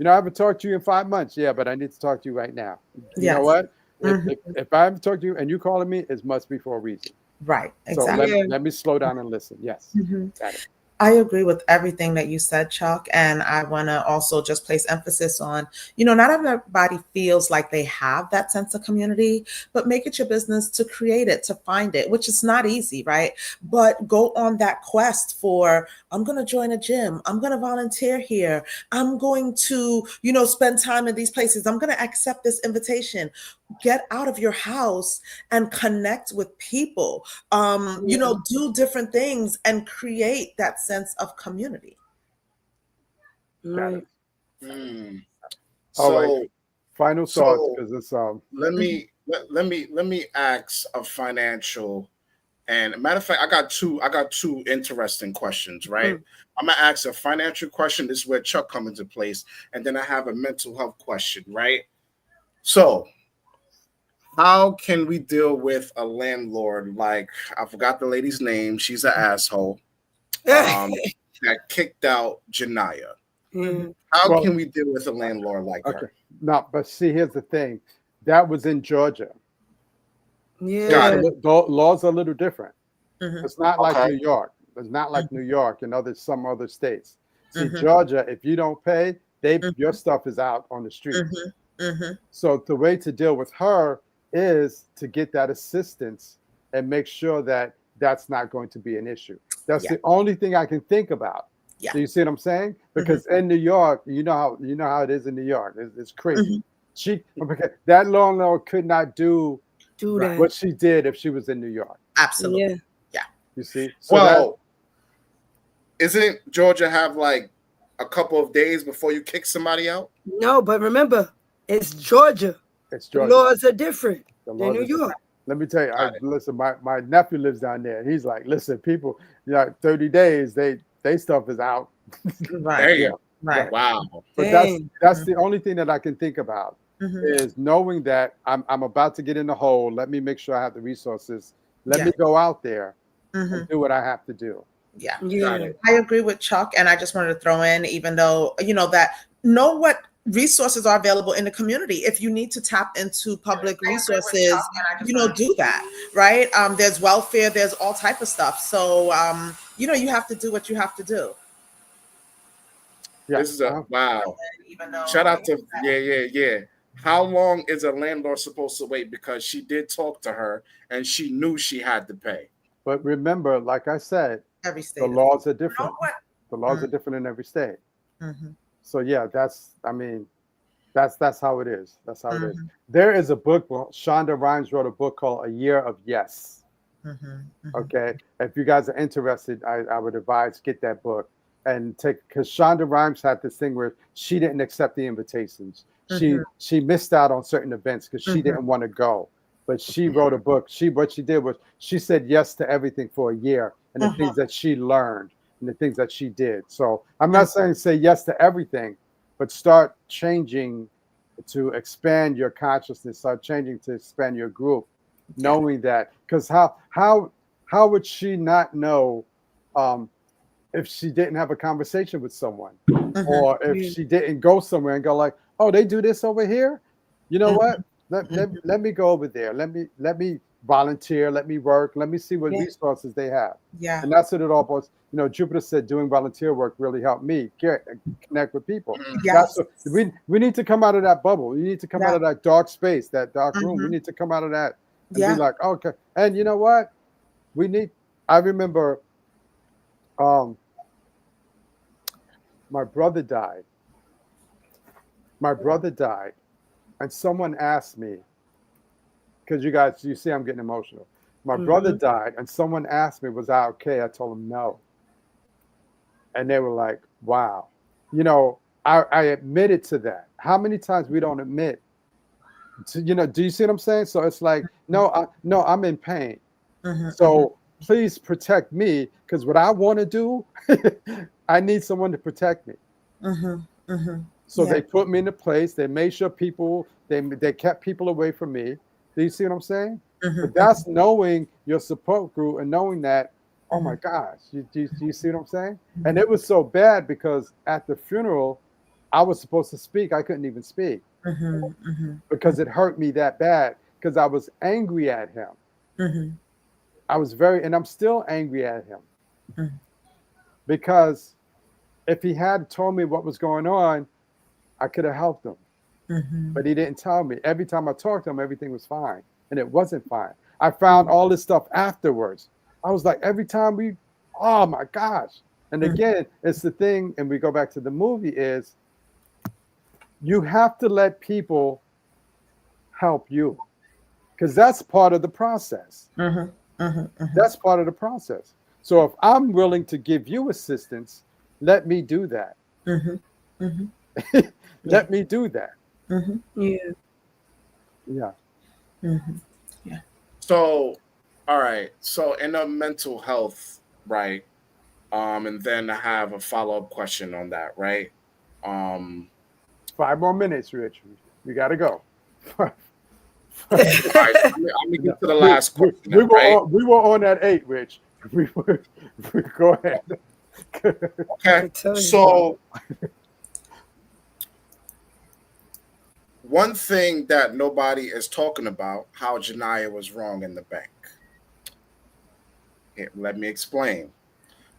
I haven't talked to you in 5 months. Yeah, but I need to talk to you right now. You know what? If I haven't talked to you and you calling me, it must be for a reason. Right. Exactly. So let me slow down and listen. Yes. Got it. I agree with everything that you said, Chuck. And I want to also just place emphasis on, not everybody feels like they have that sense of community, but make it your business to create it, to find it, which is not easy, right? But go on that quest for, I'm going to join a gym. I'm going to volunteer here. I'm going to, spend time in these places. I'm going to accept this invitation. Get out of your house and connect with people, do different things and create that sense of community. Right. So, final thoughts, because it's let me ask a financial, and matter of fact, I got two interesting questions, right? I'm gonna ask a financial question. This is where Chuck comes into place, and then I have a mental health question, right? So, how can we deal with a landlord like, I forgot the lady's name, she's an asshole, that kicked out Janiyah? How can we deal with a landlord like her? No, but see, here's the thing. That was in Georgia. Yeah. The laws are a little different. It's not like New York. It's not like New York and some other states. See, Georgia, if you don't pay, your stuff is out on the street. So the way to deal with her is to get that assistance and make sure that that's not going to be an issue. That's the only thing I can think about. So you see what I'm saying? Because in New York, you know how it is in New York. It's crazy. That landlord could not do that. What she did if she was in New York. Absolutely. Yeah. You see? So isn't Georgia have like a couple of days before you kick somebody out? No, but remember, it's Georgia. It's Georgia. The laws are different than New York. Let me tell you, listen, my nephew lives down there. He's like, listen, people, 30 days, they stuff is out. Right. Right. Wow. But that's the only thing that I can think about is knowing that I'm about to get in the hole. Let me make sure I have the resources. Let me go out there and do what I have to do. Yeah. I agree with Chuck. And I just wanted to throw in, even though, that know what resources are available in the community. If you need to tap into public resources, do that, right? There's welfare, there's all type of stuff. So, you have to do what you have to do. Yeah. This is wow. Shout out to yeah. How long is a landlord supposed to wait? Because she did talk to her and she knew she had to pay. But remember, like I said, every state the laws are different. The laws are different in every state. Mm-hmm. So yeah, that's how it is. That's how it is. There is a book. Shonda Rhimes wrote a book called A Year of Yes. Okay, if you guys are interested, I would advise get that book and because Shonda Rhimes had this thing where she didn't accept the invitations. She missed out on certain events because she didn't want to go. But she wrote a book. What she did was she said yes to everything for a year, and the things that she learned and the things that she did. So I'm not saying say yes to everything, but start changing to expand your consciousness. Start changing to expand your group, knowing that. Because how would she not know if she didn't have a conversation with someone, or if she didn't go somewhere and go like, oh, they do this over here. You know what? Let me go over there. Let me volunteer. Let me work. Let me see what resources they have. Yeah. And that's what it all was. Jupiter said doing volunteer work really helped me connect with people. Yes. We need to come out of that bubble. We need to come out of that dark space, that dark room. We need to come out of that and be like, okay. And you know what? I remember my brother died. And someone asked me, because you see I'm getting emotional. My brother died, and someone asked me, was I okay? I told them no. And they were like, wow. I admitted to that. How many times we don't admit to, do you see what I'm saying? So it's like, no, I'm in pain. So please protect me, because what I want to do, I need someone to protect me. So they put me in a place. They made sure they kept people away from me. Do you see what I'm saying? But that's knowing your support group and knowing that, oh my gosh, do you see what I'm saying? And it was so bad because at the funeral, I was supposed to speak. I couldn't even speak because it hurt me that bad because I was angry at him. I was and I'm still angry at him because if he had told me what was going on, I could have helped him. But he didn't tell me. Every time I talked to him, everything was fine. And it wasn't fine. I found all this stuff afterwards. I was like, every time oh my gosh. And again, it's the thing, and we go back to the movie, is you have to let people help you. Because that's part of the process. That's part of the process. So if I'm willing to give you assistance, let me do that. Let me do that. Yeah. So, all right. So in a mental health, right? And then I have a follow-up question on that, right? 5 more minutes, Rich. We got to go. All right, so let me get to the last question. We were on at 8, Rich. We go ahead. Okay. So one thing that nobody is talking about, how Janiyah was wrong in the bank. Here, let me explain.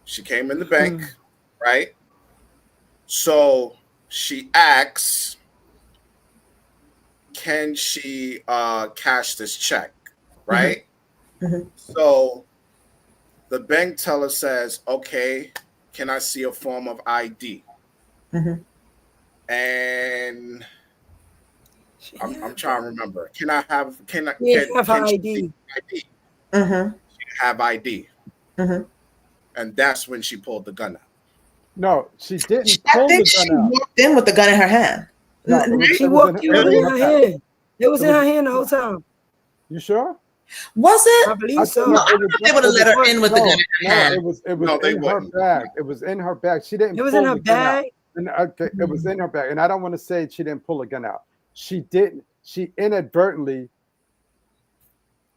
She came in the bank, right? So she asks, can she cash this check, right? So the bank teller says, okay, can I see a form of ID? And I'm trying to remember. Can I have ID? She have ID. And that's when she pulled the gun out. No, she didn't pull the gun out. She walked in with the gun in her hand. No, she walked in with it in her hand. It was in her hand the whole time. You sure? Was it? I believe so. No, I would able to let her in with the gun in her hand. It was in her bag. It was in her bag. She didn't. It was in her bag. It was in her bag, and I don't want to say she didn't pull a gun out. She didn't. She inadvertently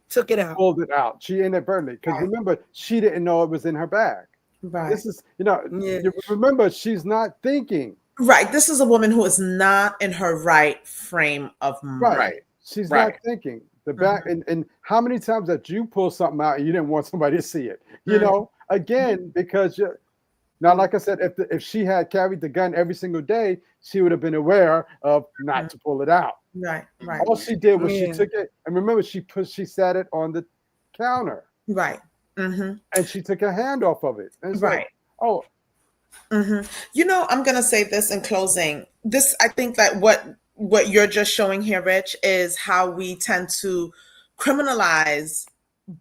took it out. Pulled it out. She inadvertently, because remember, she didn't know it was in her bag. Right. This is, you remember, she's not thinking. Right. This is a woman who is not in her right frame of mind. Right. She's not thinking. The back and how many times that you pull something out and you didn't want somebody to see it? You know, again, because now, like I said, if she had carried the gun every single day, she would have been aware of not to pull it out. Right. All she did was she took it, and remember, she sat it on the counter. Right. And she took her hand off of it. And it's right. Like, oh. You know, I'm gonna say this in closing. This, I think that what you're just showing here, Rich, is how we tend to criminalize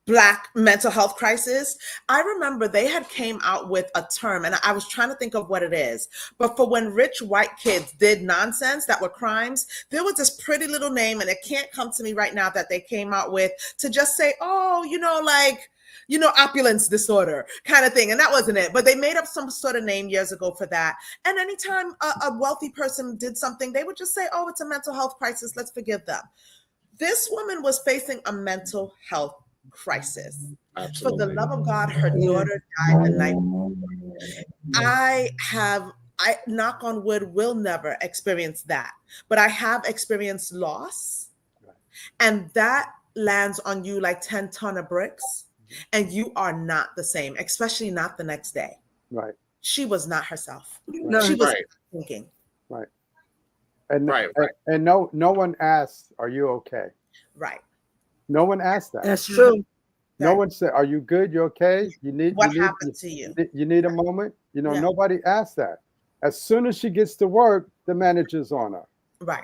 Black mental health crisis. I remember they had came out with a term, and I was trying to think of what it is. But for when rich white kids did nonsense that were crimes, there was this pretty little name, and it can't come to me right now, that they came out with to just say, oh, opulence disorder kind of thing. And that wasn't it. But they made up some sort of name years ago for that. And anytime a wealthy person did something, they would just say, oh, it's a mental health crisis. Let's forgive them. This woman was facing a mental health crisis. Absolutely. For the love of God, her daughter died the night before. I knock on wood, will never experience that. But I have experienced loss. And that lands on you like 10 ton of bricks. And you are not the same, especially not the next day. Right. She was not herself. Right. She was thinking. Right. And and no one asked, are you okay? Right. No one asked that. That's true. No one said, are you good? You okay? What happened to you? You need a moment? Nobody asked that. As soon as she gets to work, the manager's on her. Right.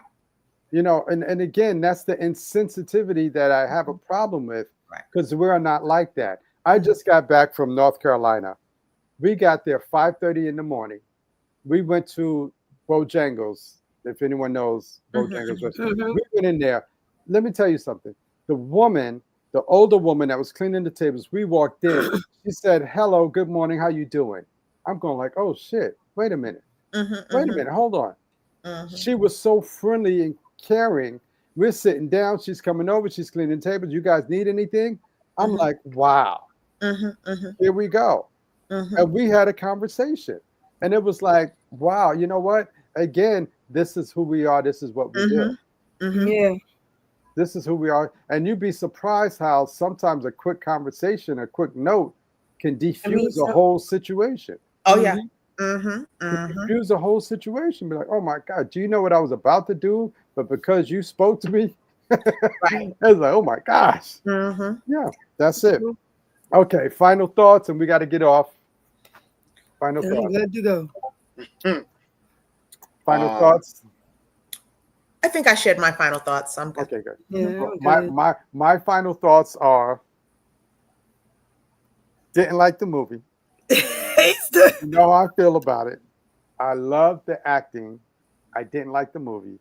And again, that's the insensitivity that I have a problem with. Because we're not like that. I just got back from North Carolina. We got there 5:30 in the morning. We went to Bojangles, if anyone knows Bojangles restaurant. We went in there. Let me tell you something. The older woman that was cleaning the tables, we walked in. She said, hello, good morning, how you doing? I'm going like, oh shit, wait a minute. Wait a minute, hold on. She was so friendly and caring. We're sitting down. She's coming over. She's cleaning tables. You guys need anything? I'm like, wow. Here we go. And we had a conversation. And it was like, wow, you know what? Again, this is who we are. This is what we do. Yeah. This is who we are. And you'd be surprised how sometimes a quick conversation, a quick note can defuse a whole situation. Oh, yeah. Defuse a whole situation. Be like, oh my God, do you know what I was about to do? But because you spoke to me, I was like, oh my gosh. Yeah, that's it. Okay, final thoughts, and we got to get off. Final thoughts. Good to go. Final thoughts. I think I shared my final thoughts. I'm good. Okay, good. Yeah, my final thoughts are: didn't like the movie. You know how I feel about it. I love the acting. I didn't like the movie.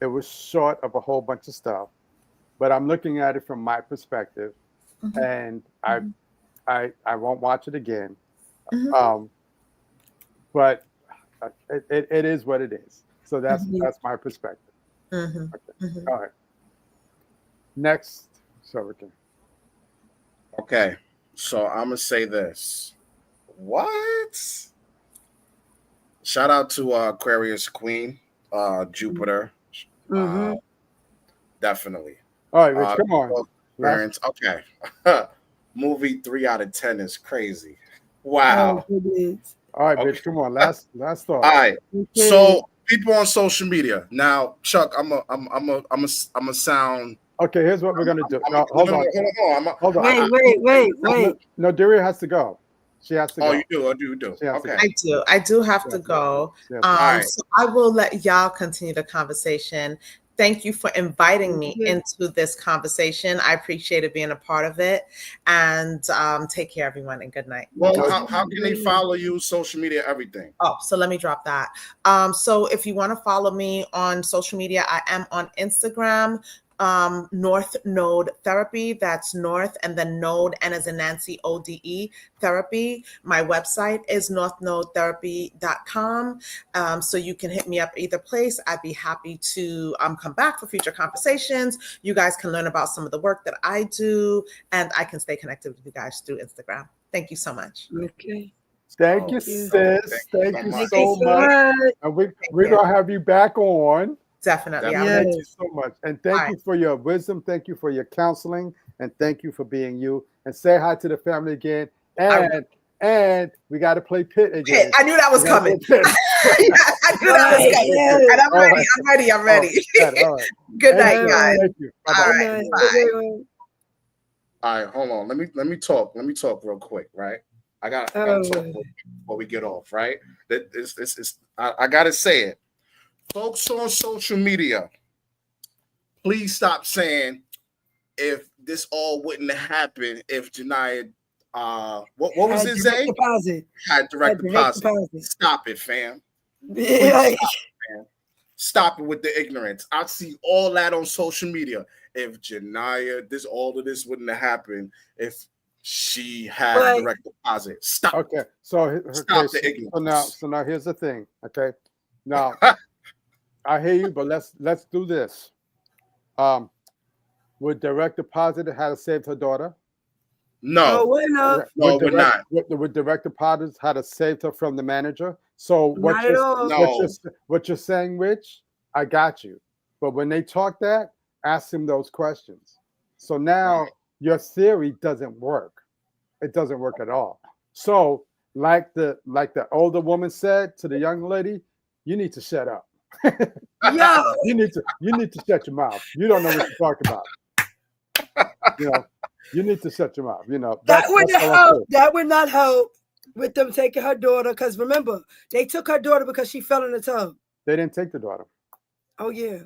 It was short of a whole bunch of stuff, but I'm looking at it from my perspective, and I won't watch it again. But it is what it is. So that's my perspective. Okay. All right. Next, Silverton. Okay, so I'm gonna say this. What? Shout out to Aquarius Queen, Jupiter. Definitely. All right, Rich, come on. Parents. Okay. Movie 3 out of 10 is crazy. Wow. All right, Rich, come on. Last thought. All right. Okay. So people on social media. Now, Chuck, I'm a sound. Okay, here's what we're gonna do. No, hold on. Wait. No, Daria has to go. She has to go. Oh, you do? You do. Okay. I do have to go. Right. So I will let y'all continue the conversation. Thank you for inviting me into this conversation. I appreciated being a part of it. And take care, everyone, and good night. Well, how can they follow you, social media, everything? Oh, so let me drop that. So if you want to follow me on social media, I am on Instagram, North Node Therapy. That's North and then Node, and as in Nancy, ODE Therapy. My website is northnodetherapy.com. So you can hit me up either place. I'd be happy to come back for future conversations. You guys can learn about some of the work that I do, and I can stay connected with you guys through Instagram. Thank you so much. Okay. Thank you, sis. Thank you so much. And we're going to have you back on. Definitely. Thank you so much. And thank you for your wisdom. Thank you for your counseling. And thank you for being you. And say hi to the family again. And we got to play Pit again. I knew that was coming. I knew that was coming. And I'm ready. All right. Good night, guys. Thank you. All right. Bye. All right, hold on. Let me talk. Let me talk real quick, right? I gotta talk before we get off, right? I gotta say it. Folks on social media, please stop saying if this all wouldn't have happened if Janiyah what was his name? Had direct deposit. Stop it, fam. Stop it with the ignorance. I see all that on social media. If Janiyah, all of this wouldn't have happened if she had direct deposit. Stop. Okay, so stop the ignorance. So now here's the thing. Okay, now I hear you, but let's do this. Would direct deposit have to save her daughter? No, we're not. No, we're not. Would direct deposit have to save her from the manager? So what you're saying, Rich, I got you. But when they talk that, ask him those questions. So now your theory doesn't work. It doesn't work at all. So like the older woman said to the young lady, you need to shut up. You need to shut your mouth. You don't know what you're talking about. You need to shut your mouth. That would not help with them taking her daughter. Because remember, they took her daughter because she fell in the tub. They didn't take the daughter. Oh yeah.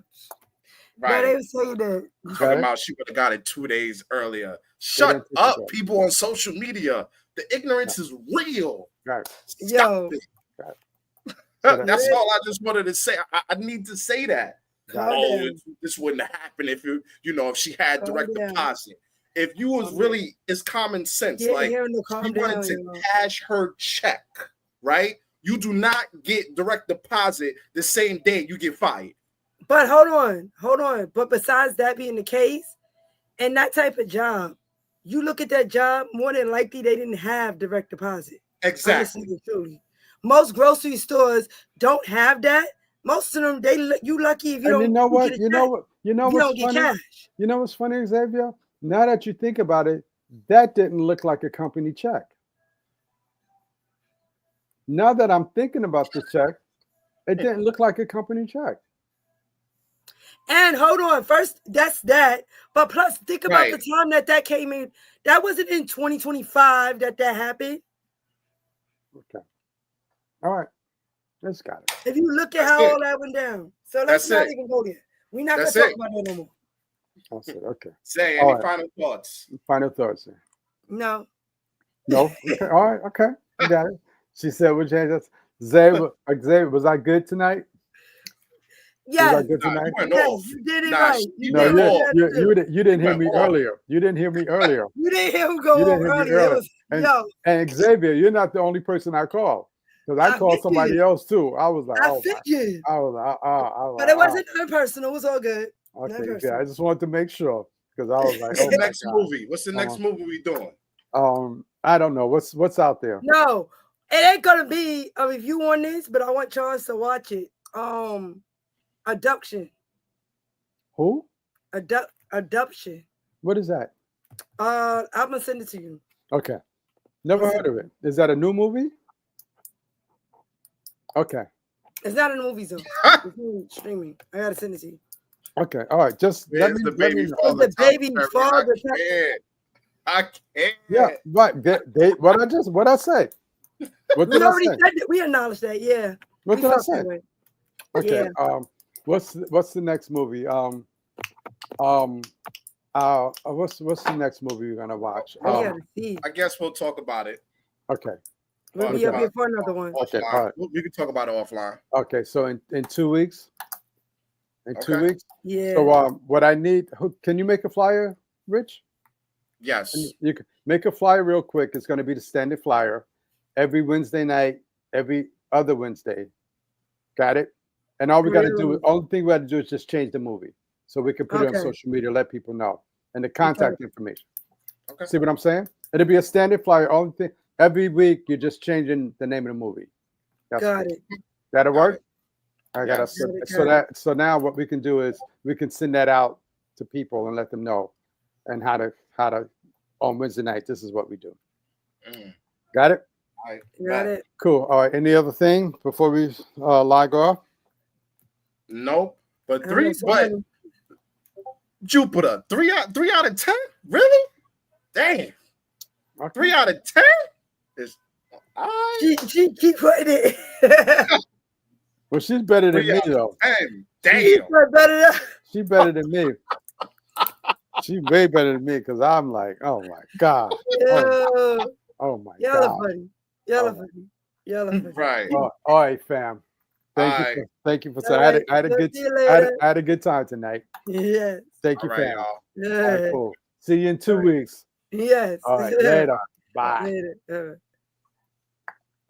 Right. They say that. Talking about she would have got it 2 days earlier. Shut up, people on social media. The ignorance is real. Right. Stop it. Right. That's all I just wanted to say. I need to say that. This wouldn't have happened if if she had direct deposit. If you was really, it's common sense. She wanted to cash her check, right? You do not get direct deposit the same day you get fired. But hold on. But besides that being the case, and that type of job, you look at that job, more than likely they didn't have direct deposit. Exactly. Most grocery stores don't have that. Most of them, you lucky if you don't. You know what? You know what's funny? Cash. You know what's funny, Xavier? Now that you think about it, that didn't look like a company check. Now that I'm thinking about the check, it didn't look like a company check. And hold on, first that's that. But plus, think about the time that came in. That wasn't in 2025 that happened. Okay. All right. Let's got it. If you look at how all that went down. So let's not even go there. We're not going to talk about that no more. That's it. Okay. Say any final thoughts? Final thoughts. No. No? Okay. All right. Okay. I got it. She said, "We'll change this." Xavier, was I good tonight? Yeah. You did it right. You didn't hear me earlier. You didn't hear me earlier. You didn't hear him go earlier. And Xavier, you're not the only person I called. Because I called somebody else too. I was like, but it wasn't personal. It was all good. Okay, yeah. I just wanted to make sure because I was like, what's the next movie? What's the next movie we doing? I don't know. What's out there? No, it ain't gonna be a review on this, but I want Charles to watch it. Adoption. Who? Adoption. What is that? I'm gonna send it to you. Okay. Never heard of it. Is that a new movie? Okay. It's not in the movies though. It's streaming. I gotta send it to you. Okay. All right. Just let me. The baby father. I can't. Yeah. Right. What I say? What did I say? Said that. We acknowledge that. Yeah. What did I say? Okay. Yeah. What's the next movie? What's the next movie we're gonna watch? I guess we'll talk about it. Okay. We'll be up here for another one. Okay. All right. We can talk about it offline. Okay. So in 2 weeks. In 2 weeks. Yeah. So what I need? Can you make a flyer, Rich? Yes. You can make a flyer real quick. It's going to be the standard flyer every Wednesday night, every other Wednesday. Got it? And all we got to do, only thing we got to do is just change the movie, so we can put it on social media, let people know, and the contact information. Okay. See what I'm saying? It'll be a standard flyer. Only thing every week you're just changing the name of the movie. Got it. That'll work. I got Yes. so now what we can do is we can send that out to people and let them know and how to on Wednesday night. This is what we do. Got it. Got it. Cool. All right. Any other thing before we log off? Nope. But Jupiter, 3 out of 10? Really? Damn. Okay. 3 out of 10 is she keep putting it. Well, she's better than me though. Damn. She's better than me. She's way better than me because I'm like, oh my God. Oh my God. Y'all funny. Right. All right, fam. Thank you for saying. I had a good time tonight. Yes. Thank you, fam. Yeah. All right, cool. See you in 2 weeks. Yes. All right, later. Bye. Later.